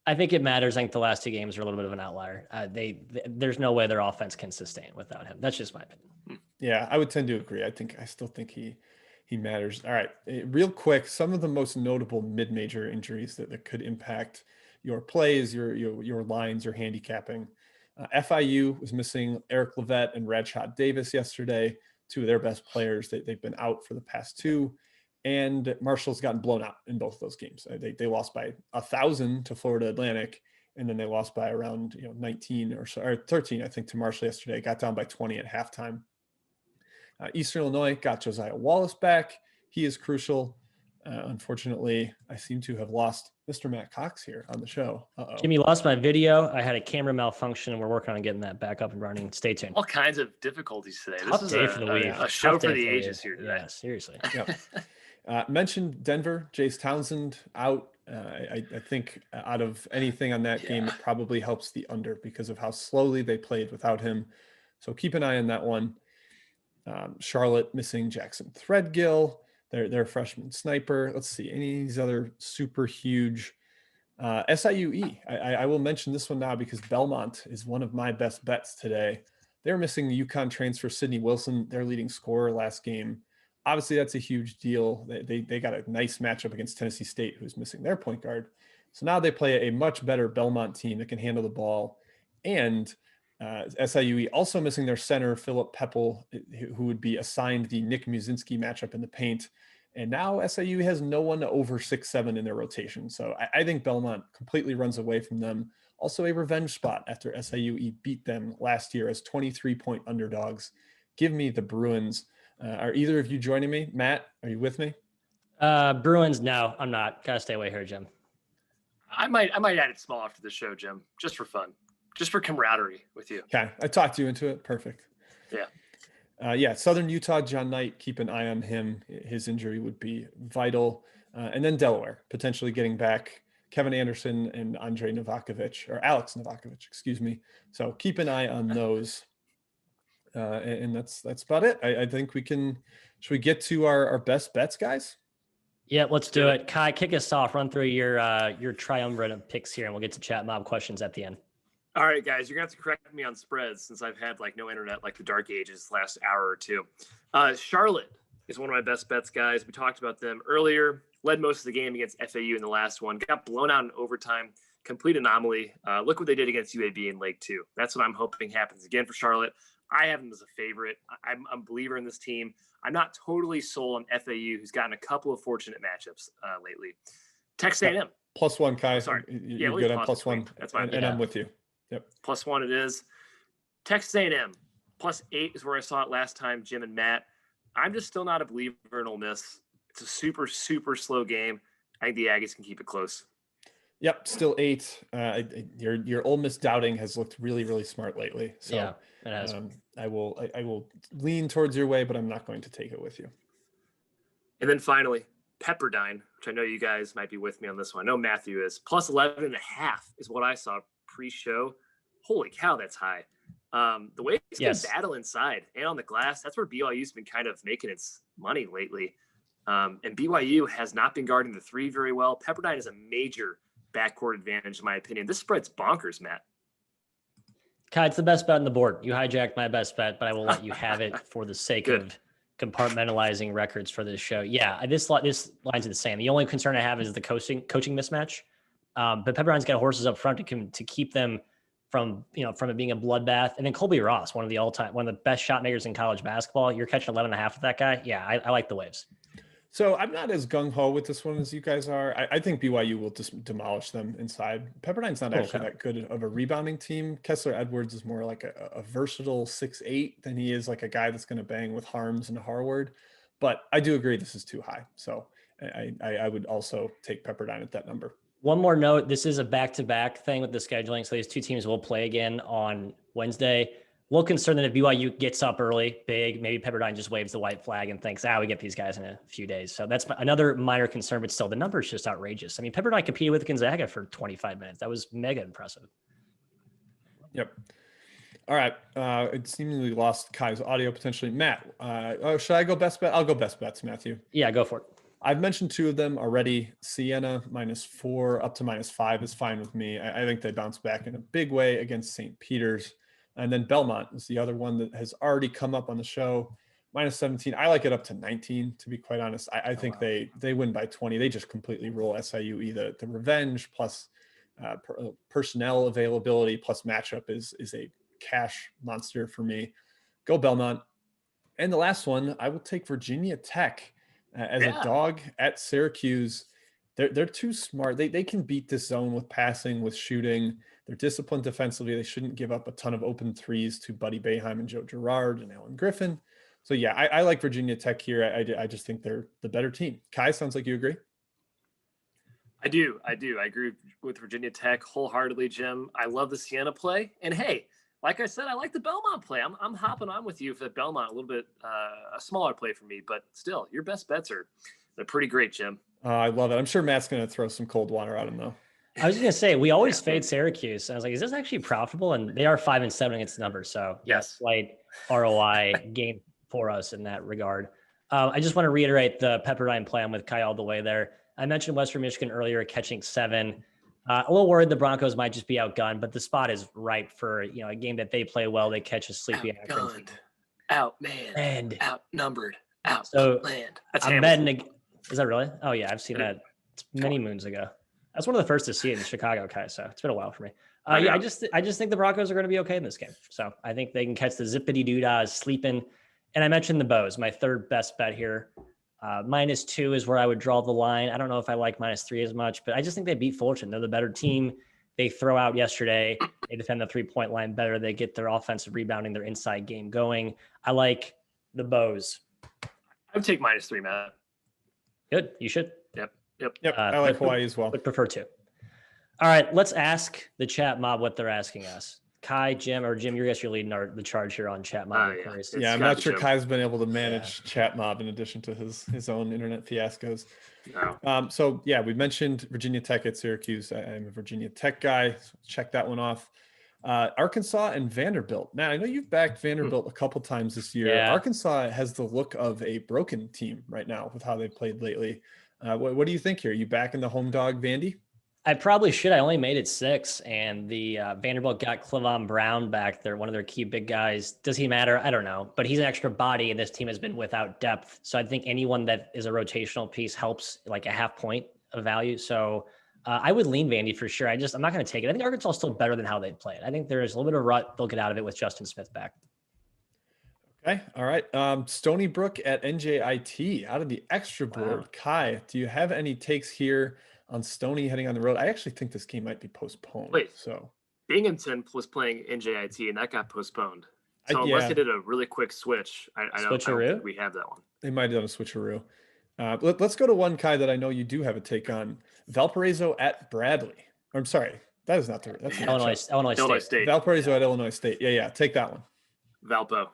I think it matters. I think the last two games are a little bit of an outlier. There's no way their offense can sustain without him. That's just my opinion. Yeah, I would tend to agree. I still think he matters. All right, real quick, some of the most notable mid-major injuries that could impact your plays, your lines, your handicapping. FIU was missing Eric Levette and Radshot Davis yesterday, two of their best players. They've been out for the past two. And Marshall's gotten blown out in both of those games. They lost by 1,000 to Florida Atlantic, and then they lost by around 19 or 13, I think, to Marshall yesterday. Got down by 20 at halftime. Eastern Illinois got Josiah Wallace back. He is crucial. Unfortunately, I seem to have lost Mr. Matt Cox here on the show. Jimmy, lost my video. I had a camera malfunction, and we're working on getting that back up and running. Stay tuned. All kinds of difficulties today. This is a show for the ages here today. Yeah, seriously. Yep. Mentioned Denver, Jace Townsend out. I think out of anything on that game, it probably helps the under because of how slowly they played without him. So keep an eye on that one. Charlotte missing Jackson Threadgill, their freshman sniper. Let's see, any of these other super huge. SIUE, I will mention this one now because Belmont is one of my best bets today. They're missing the UConn transfer Sidney Wilson, their leading scorer last game. Obviously, that's a huge deal. They got a nice matchup against Tennessee State, who's missing their point guard. So now they play a much better Belmont team that can handle the ball. And SIUE also missing their center, Philip Peppel, who would be assigned the Nick Muszynski matchup in the paint. And now SIUE has no one over 6'7" in their rotation. So I think Belmont completely runs away from them. Also a revenge spot after SIUE beat them last year as 23-point underdogs. Give me the Bruins. Are either of you joining me? Matt, are you with me? Bruins, no, I'm not. Gotta stay away here, Jim. I might add it small after the show, Jim, just for fun, just for camaraderie with you. Okay, I talked you into it. Perfect. Yeah. Southern Utah, John Knight, keep an eye on him. His injury would be vital. And then Delaware, potentially getting back Kevin Anderson and Alex Novakovic, excuse me. So keep an eye on those. And that's about it. I think should we get to our best bets, guys? Yeah, let's do it. Kai, kick us off. Run through your triumvirate of picks here, and we'll get to chat mob questions at the end. All right, guys, you're going to have to correct me on spreads since I've had no internet like the dark ages last hour or two. Charlotte is one of my best bets, guys. We talked about them earlier. Led most of the game against FAU in the last one. Got blown out in overtime. Complete anomaly. Look what they did against UAB in Lake 2. That's what I'm hoping happens again for Charlotte. I have them as a favorite. I'm a believer in this team. I'm not totally sold on FAU, who's gotten a couple of fortunate matchups lately. Texas A&M. +1, Kai. Sorry. You're good on +1. That's fine. And I'm with you. Yep. +1 it is. Texas A&M. +8 is where I saw it last time, Jim and Matt. I'm just still not a believer in Ole Miss. It's a super, super slow game. I think the Aggies can keep it close. Yep, still 8. Your Ole Miss doubting has looked really, really smart lately. So yeah, it has. I will lean towards your way, but I'm not going to take it with you. And then finally, Pepperdine, which I know you guys might be with me on this one. I know Matthew is. Plus 11.5 is what I saw pre-show. Holy cow, that's high. The way it's been battle inside and on the glass, that's where BYU's been kind of making its money lately. And BYU has not been guarding the 3 very well. Pepperdine is a major backcourt advantage, in my opinion. This spread's bonkers, Matt. Kai, it's the best bet on the board. You hijacked my best bet, but I will let you have it for the sake of compartmentalizing records for this show. Yeah, this line's insane. The only concern I have is the coaching mismatch. But Pepperdine's got horses up front to keep them from it being a bloodbath. And then Colby Ross, one of the best shot makers in college basketball. You're catching 11.5 with that guy. Yeah, I like the waves. So I'm not as gung-ho with this one as you guys are. I think BYU will just demolish them inside. Pepperdine's not actually that good of a rebounding team. Kessler Edwards is more like a versatile 6'8" than he is like a guy that's going to bang with Harms and Harward. But I do agree this is too high. So I would also take Pepperdine at that number. One more note, this is a back-to-back thing with the scheduling. So these two teams will play again on Wednesday. A little concerned that if BYU gets up early, big, maybe Pepperdine just waves the white flag and thinks, we get these guys in a few days. So that's another minor concern, but still the number is just outrageous. I mean, Pepperdine competed with Gonzaga for 25 minutes. That was mega impressive. Yep. All right. It seemingly lost Kai's audio potentially. Matt, should I go best bet? I'll go best bets, Matthew. Yeah, go for it. I've mentioned 2 of them already. Siena -4 up to -5 is fine with me. I think they bounce back in a big way against St. Peter's. And then Belmont is the other one that has already come up on the show. -17. I like it up to 19, to be quite honest. I think they win by 20. They just completely roll SIU. The revenge plus personnel availability plus matchup is a cash monster for me. Go Belmont. And the last one, I will take Virginia Tech as a dog at Syracuse. They're too smart. They can beat this zone with passing, with shooting. They're disciplined defensively. They shouldn't give up a ton of open threes to Buddy Boeheim and Joe Girard and Alan Griffin. So yeah, I like Virginia Tech here. I just think they're the better team. Kai, sounds like you agree. I do. I agree with Virginia Tech wholeheartedly, Jim. I love the Siena play. And hey, like I said, I like the Belmont play. I'm hopping on with you for Belmont, a little bit a smaller play for me, but still, your best bets they're pretty great, Jim. I love it. I'm sure Matt's going to throw some cold water at him though. I was going to say, we always fade Syracuse. I was like, is this actually profitable? And they are 5-7 against the numbers. So yes, slight ROI game for us in that regard. I just want to reiterate the Pepperdine plan with Kai all the way there. I mentioned Western Michigan earlier catching 7. A little worried the Broncos might just be outgunned, but the spot is ripe for a game that they play well. They catch a sleepy outgunned, outmanned, outnumbered, outland. So I'm betting. Is that really? Oh yeah, I've seen that many moons ago. That's one of the first to see it in Chicago, Kai. So it's been a while for me. I just think the Broncos are going to be okay in this game. So I think they can catch the zippity doodah sleeping. And I mentioned the Bows, my third best bet here. -2 is where I would draw the line. I don't know if I like -3 as much, but I just think they beat Fulton. They're the better team. They throw out yesterday. They defend the 3-point line better. They get their offensive rebounding, their inside game going. I like the Bows. I would take -3, Matt. Good. You should. Yep. I like Hawaii as well. Would prefer to. All right. Let's ask the chat mob what they're asking us. Kai, Jim, or Jim, you're leading the charge here on chat mob. I'm not sure Kai's been able to manage chat mob in addition to his own internet fiascos. No. So yeah, we mentioned Virginia Tech at Syracuse. I'm a Virginia Tech guy. So check that one off. Arkansas and Vanderbilt. Man, I know you've backed Vanderbilt a couple times this year. Yeah. Arkansas has the look of a broken team right now with how they've played lately. What do you think here? Are you backing the home dog, Vandy? I probably should. I only made it 6, and the Vanderbilt got Clevon Brown back there, one of their key big guys. Does he matter? I don't know, but he's an extra body, and this team has been without depth. So I think anyone that is a rotational piece helps, like a half point of value. So I would lean Vandy for sure. I'm not going to take it. I think Arkansas is still better than how they played. I think there's a little bit of rut. They'll get out of it with Justin Smith back. Okay. All right. Stony Brook at NJIT out of the extra board. Wow. Kai, do you have any takes here on Stony heading on the road? I actually think this game might be postponed. Wait, so Binghamton was playing NJIT and that got postponed. So unless they did a really quick switch, I don't think we have that one. They might have done a switcheroo. Let's go to one, Kai, that I know you do have a take on. Valparaiso at Bradley. I'm sorry. That is not the – that's Illinois State. Valparaiso at Illinois State. Yeah. Take that one. Valpo.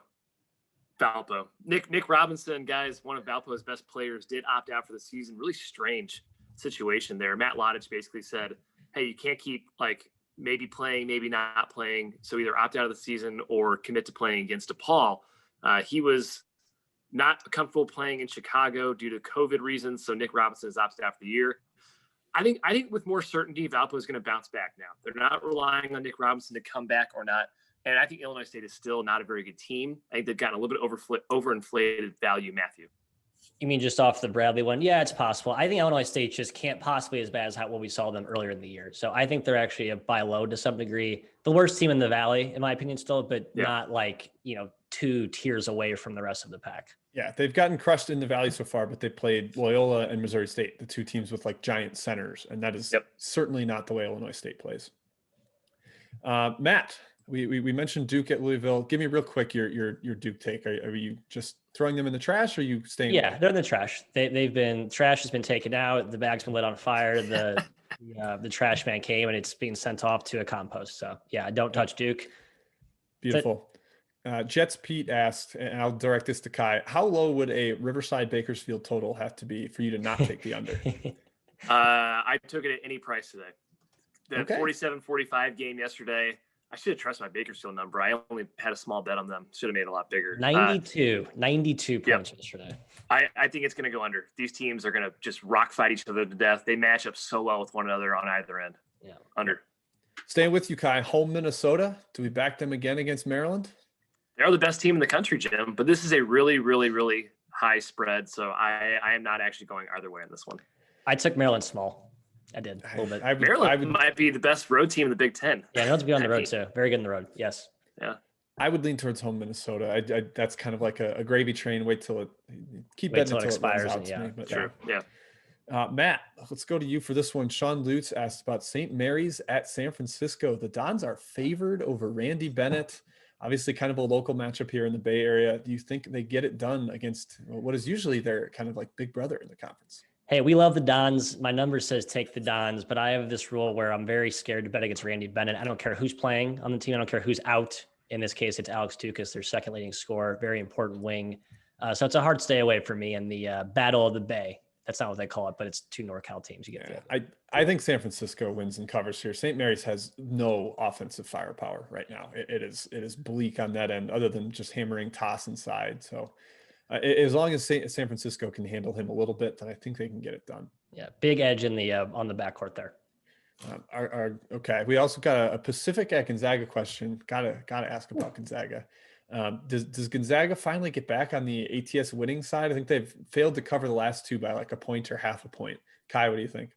Nick Robinson, guys, one of Valpo's best players, did opt out for the season. Really strange situation there. Matt Lodich basically said, hey, you can't keep maybe playing, maybe not playing. So either opt out of the season or commit to playing against DePaul. He was not comfortable playing in Chicago due to COVID reasons. So Nick Robinson is opted out for the year. I think with more certainty, Valpo is going to bounce back now. They're not relying on Nick Robinson to come back or not. And I think Illinois State is still not a very good team. I think they've gotten a little bit overinflated value, Matthew. You mean just off the Bradley one? Yeah, it's possible. I think Illinois State just can't possibly as bad as what we saw them earlier in the year. So I think they're actually a buy low to some degree. The worst team in the Valley, in my opinion, still, but not 2 tiers away from the rest of the pack. Yeah, they've gotten crushed in the Valley so far, but they played Loyola and Missouri State, the 2 teams with giant centers, and that is certainly not the way Illinois State plays. Matt, we mentioned Duke at Louisville. Give me real quick your Duke take. Are you just throwing them in the trash, or are you staying? Yeah, they're in the trash. Trash has been taken out. The bag's been lit on fire. The trash man came and it's being sent off to a compost. So yeah, don't touch Duke. Beautiful. Jets Pete asked, and I'll direct this to Kai, how low would a Riverside Bakersfield total have to be for you to not take the under? I took it at any price today. The 47-45 game yesterday, I should have trusted my Bakersfield number. I only had a small bet on them. Should have made it a lot bigger. 92 points yesterday. I think it's going to go under. These teams are going to just rock fight each other to death. They match up so well with one another on either end. Yeah. Under. Staying with you, Kai. Home Minnesota. Do we back them again against Maryland? They're the best team in the country, Jim, but this is a really, really, really high spread. So I am not actually going either way on this one. I took Maryland small. I did a little bit. Maryland might be the best road team in the Big Ten. Yeah, Maryland's good on the road too. Very good on the road. Yes. Yeah. I would lean towards home Minnesota. That's kind of like a gravy train. Wait till it expires. True. Yeah. Matt, let's go to you for this one. Sean Lutz asked about St. Mary's at San Francisco. The Dons are favored over Randy Bennett. Obviously kind of a local matchup here in the Bay Area. Do you think they get it done against what is usually their kind of big brother in the conference? Hey, we love the Dons. My number says take the Dons, but I have this rule where I'm very scared to bet against Randy Bennett. I don't care who's playing on the team. I don't care who's out. In this case, it's Alex Dukas, their second leading scorer, very important wing. So it's a hard stay away for me in the Battle of the Bay. That's not what they call it, but it's 2 NorCal teams. You get I think San Francisco wins and covers here. St. Mary's has no offensive firepower right now. It is bleak on that end, other than just hammering Toss inside. So as long as San Francisco can handle him a little bit, then I think they can get it done. Yeah, big edge in the on the backcourt there. Okay. We also got a Pacific at Gonzaga question. Gotta ask about Gonzaga. Does Gonzaga finally get back on the ATS winning side? I think they've failed to cover the last 2 by a point or half a point. Kai, what do you think?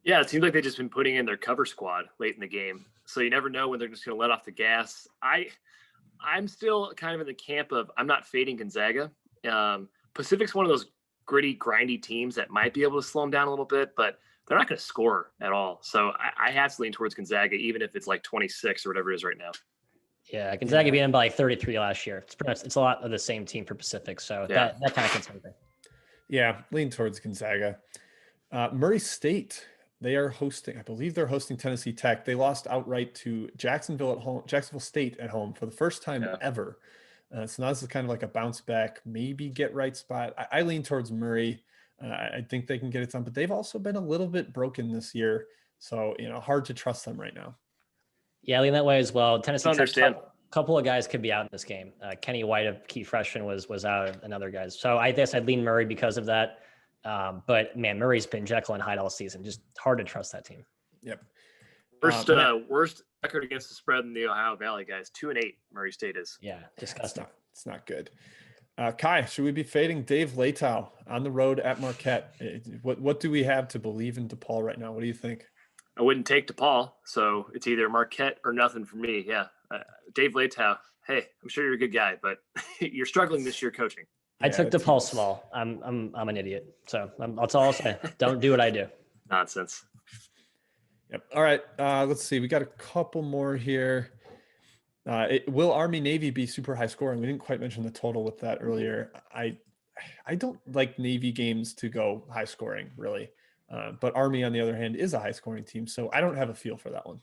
Yeah, it seems like they've just been putting in their cover squad late in the game. So you never know when they're just going to let off the gas. I'm still kind of in the camp of I'm not fading Gonzaga. Pacific's one of those gritty, grindy teams that might be able to slow them down a little bit, but they're not going to score at all. So I have to lean towards Gonzaga, even if it's 26 or whatever it is right now. Yeah, Gonzaga beat them by 33 last year. It's pretty much, it's a lot of the same team for Pacific. So that kind of concerns me. Yeah, lean towards Gonzaga. Murray State, I believe they're hosting Tennessee Tech. They lost outright to Jacksonville State at home for the first time ever. So now this is kind of a bounce back, maybe get right spot. I lean towards Murray. I think they can get it done, but they've also been a little bit broken this year. So, hard to trust them right now. Yeah, I lean that way as well. Tennessee Tech, a couple of guys could be out in this game. Kenny White, a key freshman, was out, and other guys. So I guess I'd lean Murray because of that. But man, Murray's been Jekyll and Hyde all season. Just hard to trust that team. Yep. Worst record against the spread in the Ohio Valley, guys. 2-8. Murray State is. Yeah, disgusting. It's not good. Kai, should we be fading Dave Leitao on the road at Marquette? What do we have to believe in DePaul right now? What do you think? I wouldn't take DePaul, so it's either Marquette or nothing for me. Yeah, Dave Leitao. Hey, I'm sure you're a good guy, but you're struggling this year coaching. I took DePaul small. I'm an idiot, so that's all I'll say. Don't do what I do. Nonsense. Yep. All right. Let's see. We got a couple more here. Will Army Navy be super high scoring? We didn't quite mention the total with that earlier. I don't like Navy games to go high scoring really, but Army on the other hand is a high scoring team, so I don't have a feel for that one.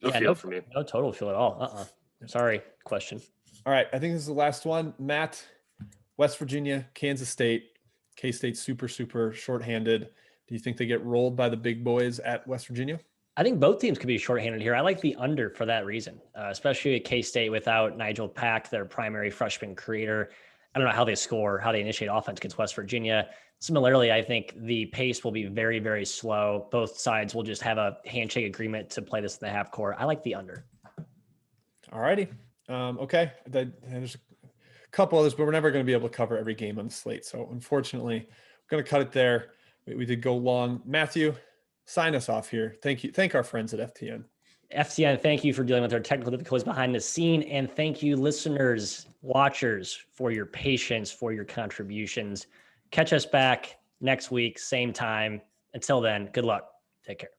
No feel for me. No total feel at all. Sorry, question. All right, I think this is the last one. Matt, West Virginia, Kansas State. K-State super shorthanded. Do you think they get rolled by the big boys at West Virginia? I think both teams could be shorthanded here. I like the under for that reason, especially at K-State without Nigel Pack, their primary freshman creator. I don't know how they score, how they initiate offense against West Virginia. Similarly, I think the pace will be very, very slow. Both sides will just have a handshake agreement to play this in the half court. I like the under. All righty. Okay. There's a couple others, but we're never going to be able to cover every game on the slate. So unfortunately, we're going to cut it there. We did go long. Matthew, sign us off here. Thank you. Thank our friends at FTN. FTN, thank you for dealing with our technical difficulties behind the scene. And thank you, listeners, watchers, for your patience, for your contributions. Catch us back next week, same time. Until then, good luck. Take care.